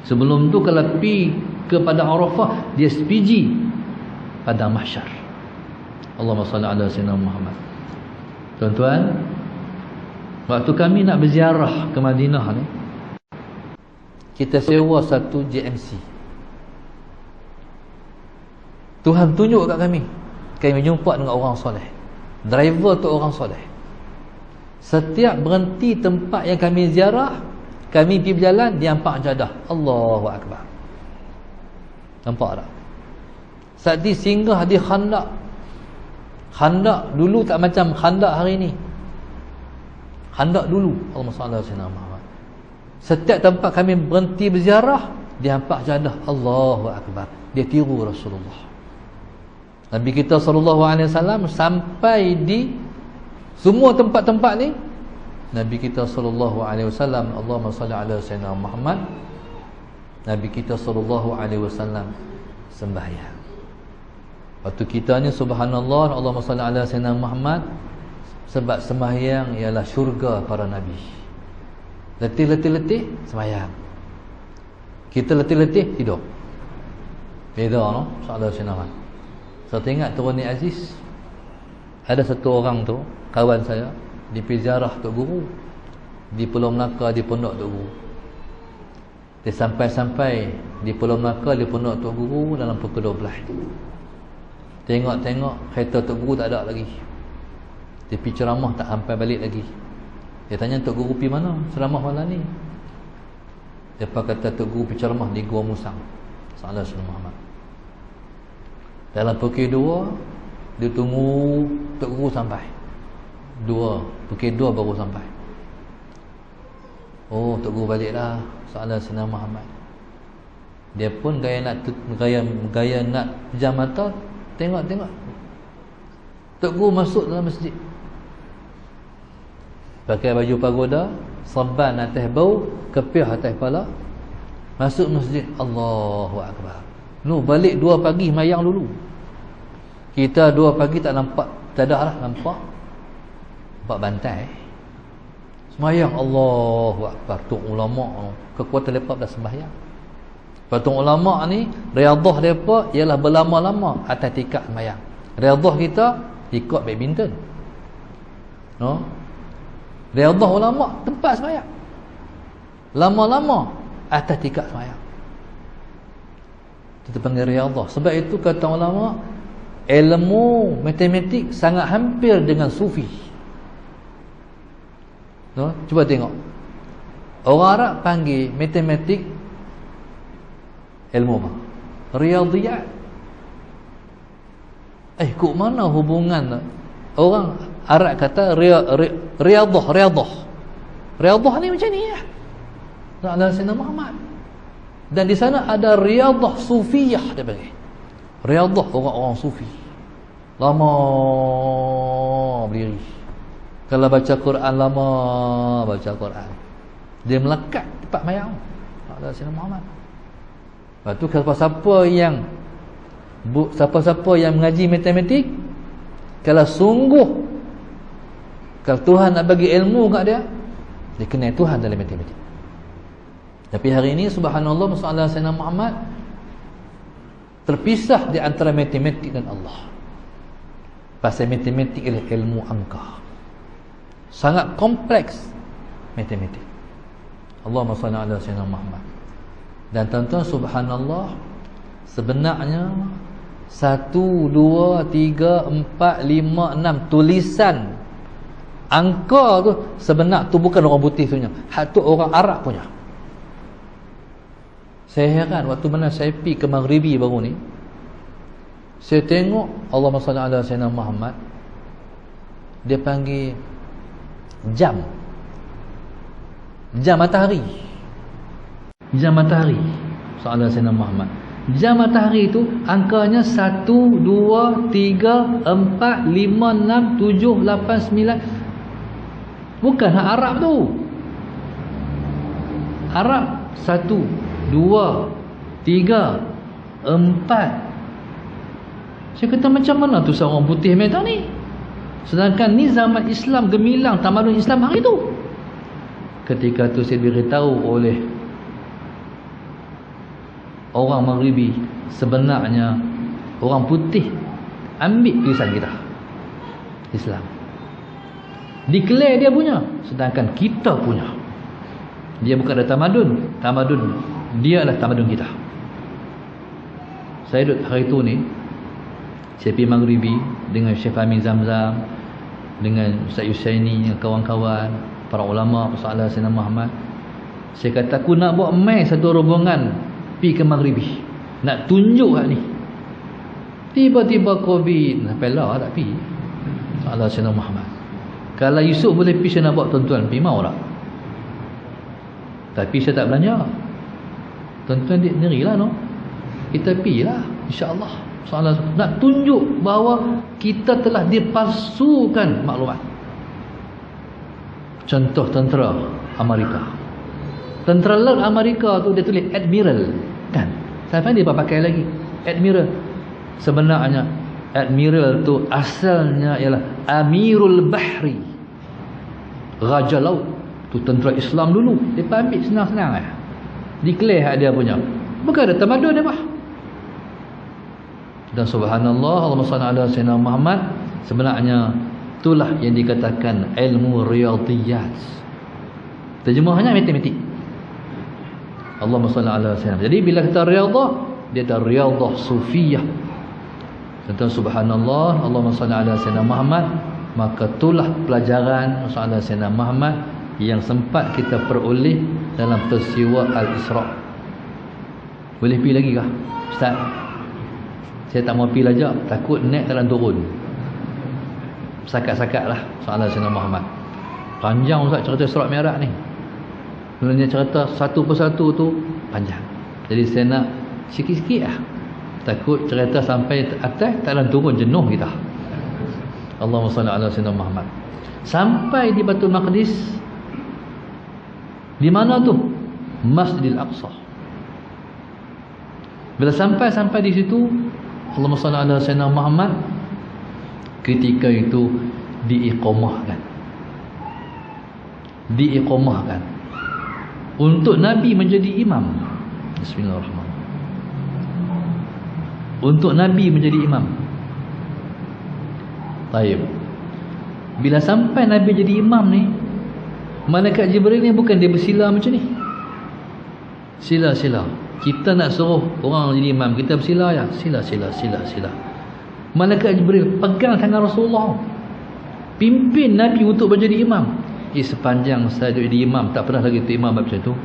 Speaker 1: Sebelum tu kalau pi kepada Arafah, dia sepiji pada mahsyar. Allahumma salli ala Sayyidina Muhammad. Tuan-tuan, waktu kami nak berziarah ke Madinah ni, kita sewa satu JMC. Tuhan tunjuk kat kami jumpa dengan orang soleh. Driver tu orang soleh. Setiap berhenti tempat yang kami ziarah, kami pergi berjalan, dia nampak jadah. Allahu Akbar. Nampak tak? Saat dia singgah di Khandaq. Khandaq dulu tak macam Khandaq hari ni. Khandaq dulu, Allahumma salli ala Sayyidina Muhammad. Setiap tempat kami berhenti berziarah, dia nampak jadah. Allahu Akbar. Dia tiru Rasulullah. Nabi kita sallallahu alaihi wasallam sampai di semua tempat-tempat ni, Nabi kita sallallahu alaihi wasallam, Allahumma salli ala Sayyidina Muhammad, Nabi kita sallallahu alaihi wasallam sembahyang. Waktu kita ni subhanallah, Allahumma salli ala Sayyidina Muhammad, sebab sembahyang ialah syurga para nabi. Letih-letih sembahyang. Kita letih-letih tidur. Beza no? Sallallahu alaihi wasallam. Saya teringat Tuan Ni Aziz, ada satu orang tu, kawan saya, di ziarah Tok Guru di Pulau Melaka, di Pondok Tok Guru. Dia sampai-sampai di Pulau Melaka, di Pondok Tok Guru dalam pukul 12. Tengok-tengok kereta Tok Guru tak ada lagi. Dia pergi ceramah tak sampai balik lagi. Dia tanya, Tok Guru pergi mana? Ceramah malam ni. Dia kata Tok Guru pergi ceramah di Gua Musang. Sallallahu alaihi Muhammad. Dalam pukul 2 dia tunggu Tok Guru sampai. Pukul 2 baru sampai. Oh, Tok Guru balik dah. Sallallahu alaihi Muhammad. Dia pun gaya nak pejam mata, tengok-tengok. Tok Guru masuk dalam masjid. Pakai baju pagoda, serban atas bau, kepih atas kepala. Masuk masjid. Allahu Akbar. Balik 2 pagi mayang dulu. Kita 2 pagi tak nampak, tak ada lah nampak bantai. Semayang Allahu Akbar. Tok ulama kekuatan lepas dah sembahyang. Tok ulama ni riyadhah depa ialah berlama-lama atas tikar sembahyang. Riyadhah kita ikut badminton. No? Riyadhah ulama tempat sembahyang. Lama-lama atas tikar sembahyang. Kita panggil riyadhah. Sebab itu kata ulama, ilmu matematik sangat hampir dengan sufi. No? Cuba tengok. Orang Arab panggil matematik ilmu apa? Riyadhiyat. Kok mana hubungan orang Arab kata riadah ni macam ni ya. Ala Sayyidina Muhammad. Dan di sana ada riadah sufiyah dia panggil. Riadah orang-orang sufi. Lama berdiri. Kalau baca Quran lama baca Quran. Dia melekat tempat mayang. Ala Sayyidina Muhammad. Lepas tu siapa-siapa yang mengaji matematik, kalau sungguh kalau Tuhan nak bagi ilmu kat dia, dia kenal Tuhan dalam matematik. Tapi hari ini subhanallah masalah Sayyidina Muhammad terpisah di antara matematik dan Allah. Pasal matematik ialah ilmu angka. Sangat kompleks matematik. Allahumma salli ala Sayyidina Muhammad. Dan tuan-tuan subhanallah, sebenarnya 1, 2, 3, 4, 5, 6 tulisan angka tu sebenar tu bukan orang putih punya, hak tu orang Arab punya. Saya heran waktu mana saya pergi ke Maghribi baru ni, saya tengok Allahumma salli ala Sayyidina Muhammad, dia panggil jam matahari. Jam matahari sallallahu Sayyidina Muhammad. Jam matahari itu angkanya 1, 2, 3, 4, 5, 6, 7, 8, 9. Bukan hak Arab tu. Arab 1, 2, 3, 4. Saya kata macam mana tu seorang putih macam ni? Sedangkan ni zaman Islam gemilang, tamadun Islam hari tu. Ketika tu saya diberitahu oleh orang Maghribi, sebenarnya orang putih ambil tulisan kita Islam, declare dia punya, sedangkan kita punya. Dia bukan ada tamadun dia adalah tamadun kita. Saya duduk hari tu ni, saya pergi Maghribi dengan Syekh Amin Zamzam, dengan Ustaz Yusaini, dengan kawan-kawan para ulama pasal Sayyidina Muhammad. Saya kata aku nak buat mai satu rombongan pergi ke Maghribi, nak tunjuk hak ni. Tiba-tiba Covid, sampai lah tak pergi. Allah Sayyidina Muhammad. Kalau Yusuf boleh pergi, saya nak buat tuan-tuan pergi, mau tak? Tapi saya tak belanja. Tuan-tuan diri lah no. Kita pergi lah insya-Allah. Nak tunjuk bahawa kita telah dipalsukan maklumat. Contoh tentera Amerika. Tentera laut Amerika tu dia tulis Admiral, kan? Siapa dia pakai lagi? Admiral. Sebenarnya Admiral tu asalnya ialah Amirul Bahri, Raja Laut. Tu tentera Islam dulu. Dia ambil senang-senang lah. Declare hak dia punya. Bukan ada tamadun dia bah. Dan subhanallah, Allahumma salli ala Sayyidina Muhammad, sebenarnya itulah yang dikatakan ilmu riyadiyat. Terjemahannya matematik. Allahumma salli ala Sayyidina. Jadi bila kita riyadah, dia ada riyadah sufiyah. Tentang subhanallah, Allahumma salli ala Sayyidina Muhammad, maka itulah pelajaran Sayyidina Sayyidina Muhammad yang sempat kita peroleh dalam peristiwa Al-Isra'. Boleh pergi lagi kah Ustaz? Saya tak mau pergi lajak, takut naik dalam turun. Sakat-sakat lah Sayyidina Sayyidina Muhammad. Panjang Ustaz cerita Isra' Mi'raj ni. Sebenarnya cerita satu persatu tu panjang. Jadi saya nak sikit-sikit lah. Takut cerita sampai atas tak dalam turun, jenuh kita. Allahumma salli ala Sayyidina Muhammad. Sampai di Baitul Maqdis. Di mana tu? Masjidil Aqsa. Bila sampai di situ, Allahumma salli ala Sayyidina Muhammad, ketika itu diiqamahkan untuk Nabi menjadi imam. Bismillahirrahmanirrahim. Untuk Nabi menjadi imam. Baik. Bila sampai Nabi jadi imam ni, malaikat Jibril ni bukan dia bersila macam ni. Sila. Kita nak suruh orang jadi imam, kita bersila ya. Sila. Malaikat Jibril pegang tangan Rasulullah, pimpin Nabi untuk menjadi imam. Sepanjang saya jadi imam, tak pernah lagi tu imam macam tu.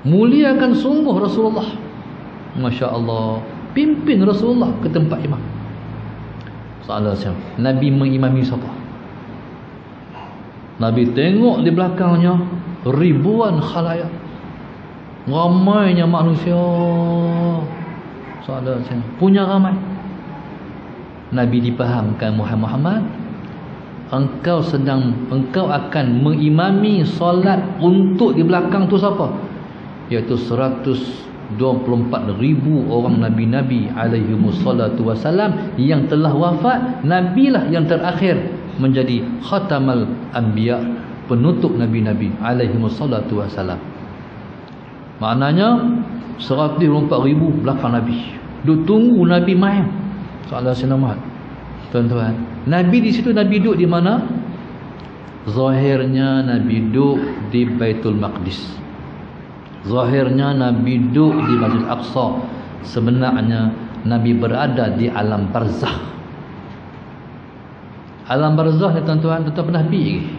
Speaker 1: Muliakan sungguh Rasulullah. Masya Allah. Pimpin Rasulullah ke tempat imam. Sallallahu alaihi wasallam. Nabi mengimami siapa? Nabi tengok di belakangnya ribuan khalayak, ramainya manusia. Sallallahu alaihi wasallam punya ramai. Nabi dipahamkan, Muhammad, engkau akan mengimami solat untuk di belakang tu siapa? Iaitu 124,000 orang nabi-nabi alaihi wassalatu wassalam yang telah wafat. Nabilah yang terakhir menjadi khatamal anbiya, penutup nabi-nabi alaihi wassalatu wassalam. Maknanya 124,000 belakang nabi. Duk tunggu nabi mai. Sallallahu alaihi wasallam. Tuan-tuan, nabi di situ, nabi duduk di mana? Zahirnya nabi duduk di Baitul Maqdis. Zahirnya nabi duduk di Masjid Aqsa. Sebenarnya nabi berada di alam barzakh. Alam barzakh ni tuan-tuan pernah pergi?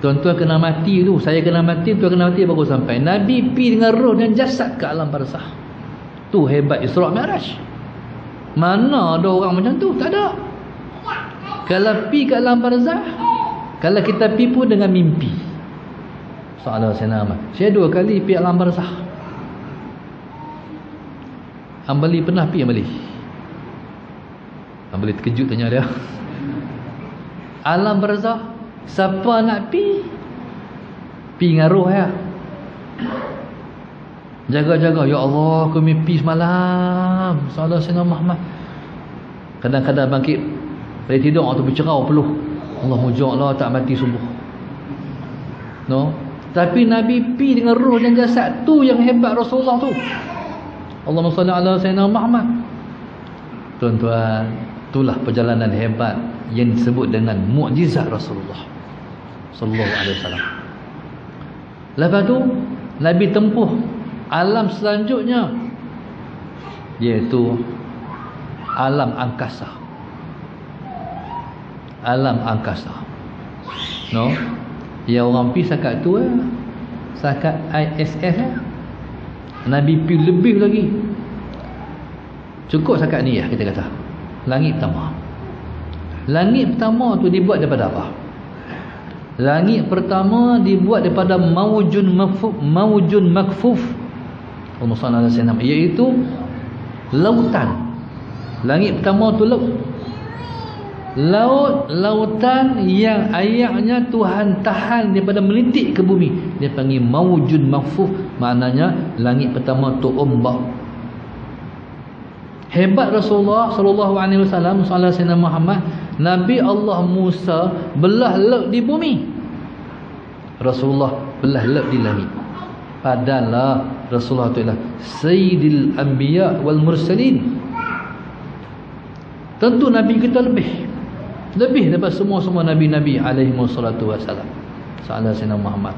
Speaker 1: Tuan-tuan kena mati tu, saya kena mati, tuan kena mati baru sampai. Nabi pergi dengan roh dan jasad ke alam barzakh. Tu hebat Isra' Mi'raj. Mana ada orang macam tu? Tak ada. Kalau pergi ke alam barzakh, kalau kita pergi pun dengan mimpi. Sallallahu alaihi wasallam. Saya 2 kali pergi alam barzakh. Ambali pernah pergi Ambali? Ambali terkejut tanya dia. Alam barzakh, siapa nak pergi? Pergi dengan roh ya. Jaga-jaga, ya Allah, aku mimpi semalam. Sallallahu alaihi wasallam Muhammad. Kadang-kadang bangkit dari tidur atau bercerau peluh. Allah mujaklah tak mati subuh. No. Tapi Nabi pi dengan roh dan jasad, tu yang hebat Rasulullah tu. Allahumma salli ala sayyidina Muhammad. Tuan-tuan, itulah perjalanan hebat yang disebut dengan mukjizat Rasulullah sallallahu alaihi wasallam. Lepas tu Nabi tempuh alam selanjutnya, iaitu alam angkasa. Alam angkasa. No? Ya orang pi sakat tu sakat ISS Nabi pi lebih lagi. Cukup sakat ni ya, kita kata. Langit pertama. Langit pertama tu dibuat daripada apa? Langit pertama dibuat daripada maujun makfuf. Allahumma salli ala sayyidina, iaitu lautan. Langit pertama tu lautan yang airnya Tuhan tahan daripada melitik ke bumi. Dia panggil maujun makfuf. Maknanya langit pertama tu ombak. Hebat Rasulullah sallallahu alaihi wasallam, sallallahu alaihi wasallam Muhammad. Nabi Allah Musa belah laut di bumi, Rasulullah belah laut di langit. Padahal Rasulullah itu adalah Sayyidil Anbiya wal Mursalin. Tentu Nabi kita lebih daripada semua Nabi-Nabi alaihi wassalatu wassalam. Sallallahu alaihi Muhammad.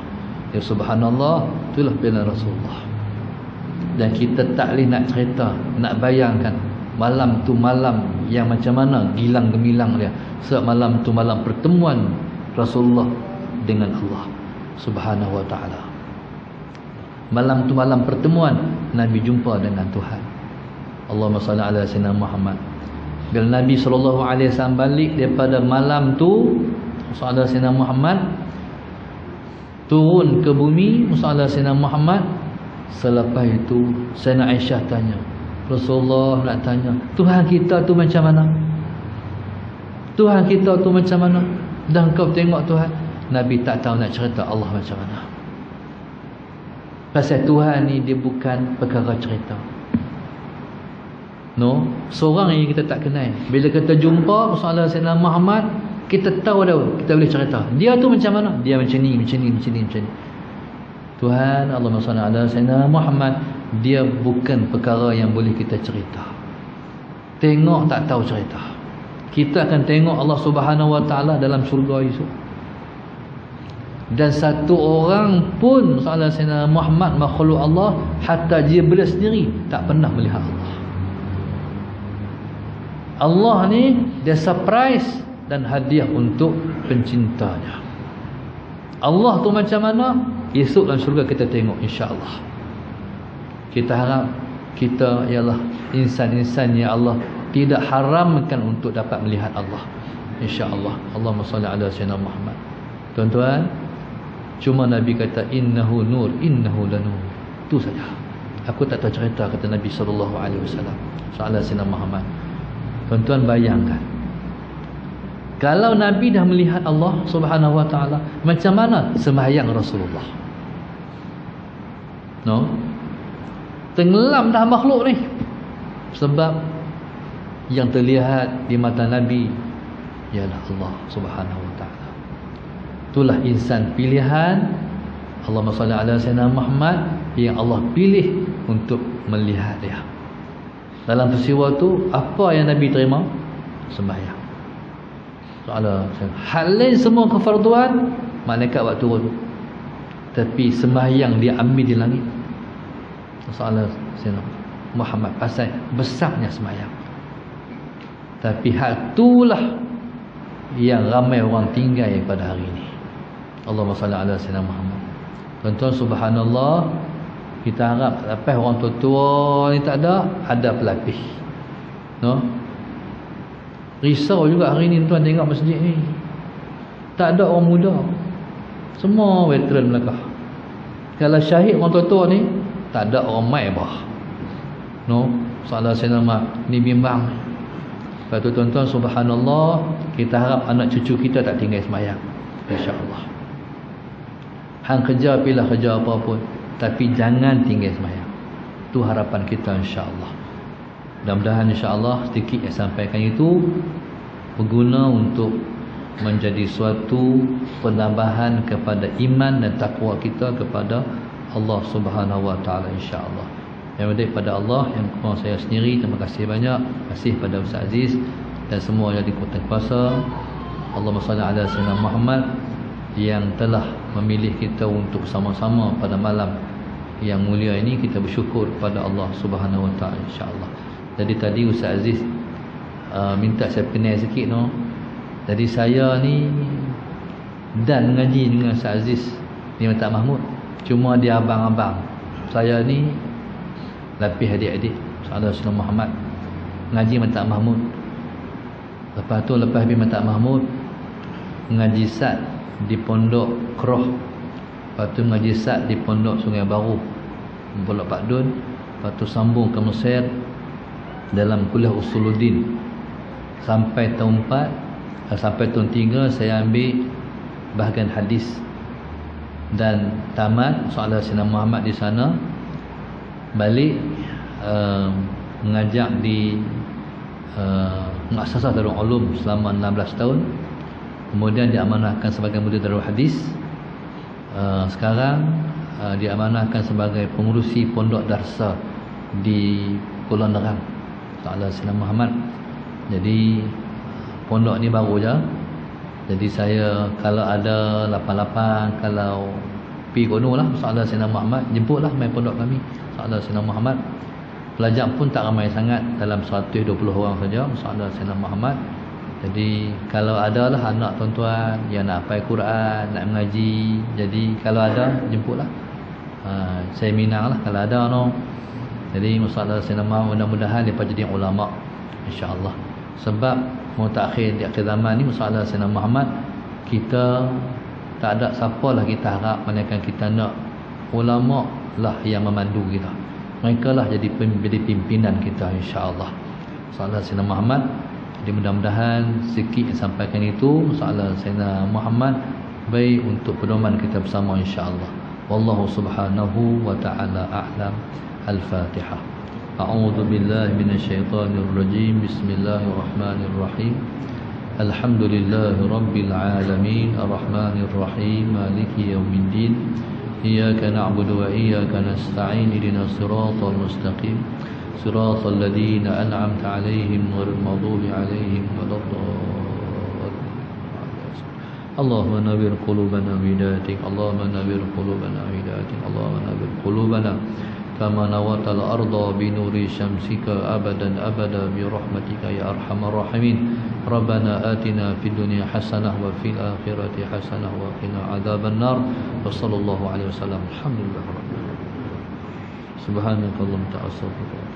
Speaker 1: Ya subhanallah, itulah bila Rasulullah. Dan kita tak boleh nak cerita, nak bayangkan malam tu malam yang macam mana gilang gemilang dia. Sebab malam tu malam pertemuan Rasulullah dengan Allah Subhanahu wa taala. Malam tu malam pertemuan Nabi jumpa dengan Tuhan. Allahumma salli ala sayyidina Muhammad. Bila Nabi SAW balik daripada malam tu, sallallahu alaihi wasallam Muhammad, turun ke bumi, sallallahu alaihi wasallam Muhammad. Selepas itu Sayyidina Aisyah tanya, Rasulullah nak tanya, Tuhan kita tu macam mana? Tuhan kita tu macam mana? Dan kau tengok Tuhan. Nabi tak tahu nak cerita Allah macam mana. Pasal Tuhan ni dia bukan perkara cerita. No, seorang yang kita tak kenal, bila kita jumpa sallallahu alaihi wasallam Muhammad, kita tahu dah, kita boleh cerita dia tu macam mana, dia macam ni. Tuhan Allahumma salli ala sayyidina Muhammad, dia bukan perkara yang boleh kita cerita. Tengok tak tahu cerita. Kita akan tengok Allah Subhanahu wa taala dalam syurga esok. Dan satu orang pun sallallahu alaihi wasallam Muhammad makhluk Allah, hatta Jibril sendiri tak pernah melihat Allah. Allah ni dia surprise dan hadiah untuk pencintanya. Allah tu macam mana? Esok dalam syurga kita tengok insya-Allah. Kita harap kita ialah insan-insan yang Allah tidak haramkan untuk dapat melihat Allah, insya-Allah. Allahumma salli ala sayyidina Muhammad. Tuan-tuan, cuma Nabi kata innahu nur, innahu lanur. Itu saja. Aku tak tahu cerita, kata Nabi sallallahu alaihi wasallam. Sallallahu sayyidina Muhammad. Tuan-tuan bayangkan, kalau Nabi dah melihat Allah Subhanahu wa taala, macam mana sembahyang Rasulullah? No? Tenggelam dah makhluk ni. Sebab yang terlihat di mata Nabi ialah Allah Subhanahu wa taala. Itulah insan pilihan. Allahumma salli ala sayyidina Muhammad, yang Allah pilih untuk melihat dia. Dalam peristiwa tu, apa yang Nabi terima? Sembahyang. Soalan, hal lain semua kefarduan, malaikat buat turun. Tapi sembahyang dia ambil di langit. Soalan sayyidina Muhammad pasal besarnya sembahyang. Tapi hal itulah yang ramai orang tinggal pada hari ini. Allahumma salli ala sayyidina Muhammad. Tuan-tuan, subhanallah, kita harap lepas orang tua-tua ni tak ada pelapis. No? Risau juga hari ni tuan tengok masjid ni. Tak ada orang muda. Semua veteran Melaka. Kalau syahid orang tua-tua ni, tak ada orang mai bah. No? Salah saya nama ni bimbang. Lepas tu tuan-tuan, subhanallah, kita harap anak cucu kita tak tinggal sembahyang, insya-Allah. Hang kerja pilih kerja apa pun, tapi jangan tinggal sembahyang. Itu harapan kita, insya-Allah. Mudah-mudahan insya-Allah sedikit yang sampaikan itu berguna untuk menjadi suatu penambahan kepada iman dan takwa kita kepada Allah Subhanahu wa taala, insya-Allah. Yang berdik pada Allah, yang kurang saya sendiri, terima kasih banyak. Terima kasih pada Ustaz Aziz dan semua yang dikuatkan kuasa. Allahumma salli ala sayyidina Muhammad, yang telah memilih kita untuk sama-sama pada malam yang mulia ini. Kita bersyukur kepada Allah Subhanahu wa taala, insya-Allah. Jadi tadi Ustaz Aziz minta saya kenal sikit, no. Jadi saya ni dan mengaji dengan Ustaz Aziz ni Tak Mahmud. Cuma dia abang-abang. Saya ni lapis adik-adik. Saudara Sayyidina Muhammad mengaji Tak Mahmud. Lepas tu lepas habis Tak Mahmud, mengaji sat di Pondok Kroh. Lepas tu mengaji sat di Pondok Sungai Baru, Pondok Pak Dun. Lepas tu sambung ke Mesir dalam kuliah Usuluddin sampai tahun 4. Sampai tahun 3 saya ambil bahagian hadis dan tamat soalan Sayyidina Muhammad di sana. Balik mengajar di Muassasah Darul Ulum selama 16 tahun. Kemudian diamanahkan sebagai mudir Darul Hadis. Sekarang diamanahkan sebagai pengurusi pondok darsa di Pulau Nerang soalan Sayyidina Muhammad. Jadi pondok ni baru je. Jadi saya kalau ada 88, kalau pergi kono lah soalan Sayyidina Muhammad, jemputlah main pondok kami soalan Sayyidina Muhammad. Pelajar pun tak ramai sangat, dalam 120 orang saja soalan Sayyidina Muhammad. Jadi kalau ada lah anak tuan-tuan yang nak hafal Quran, nak mengaji, jadi kalau ada jemputlah. Saya minang lah kalau ada, no. Jadi masalah Sayyidina Muhammad, mudah-mudahan dia jadi ulama, insya-Allah. Sebab mau takhir di akhir zaman ni masalah Sayyidina Muhammad, kita tak ada siapa lah kita harap, melainkan kita nak ulama lah yang memandu kita. Mereka lah jadi pimpinan kita, insya-Allah. Masalah Sayyidina Muhammad. Jadi mudah-mudahan sikit yang sampaikan itu masalah Sayyidina Muhammad baik untuk pedoman kita bersama, insya-Allah. Wallahu subhanahu wa ta'ala a'lam. Al-Fatihah. A'udzu billahi minasyaitonir rajim. Bismillahirrahmanirrahim. Alhamdulillahi rabbil alamin, arrahmanir rahim, maliki yaumiddin. Iyyaka na'budu wa iyyaka nasta'in. Ihdinas siratal mustaqim. Siratal ladzina an'amta 'alaihim ghairil maghdubi 'alaihim waladdallin. Allahumma nawwir qulubana bidatik. Allahumma nawwir qulubana bidatik. Allahumma nawwir qulubana kama nawatal arda bi nuri syamsika abadan abada bi rahmatika ya arhamar rahimin. Rabbana atina fid dunya hasanah wa fil akhirati hasanah wa qina adzaban nar. Wa sallallahu alaihi wasallam. Alhamdulillah rabbil alamin. Subhanakallahumma wa bihamdika.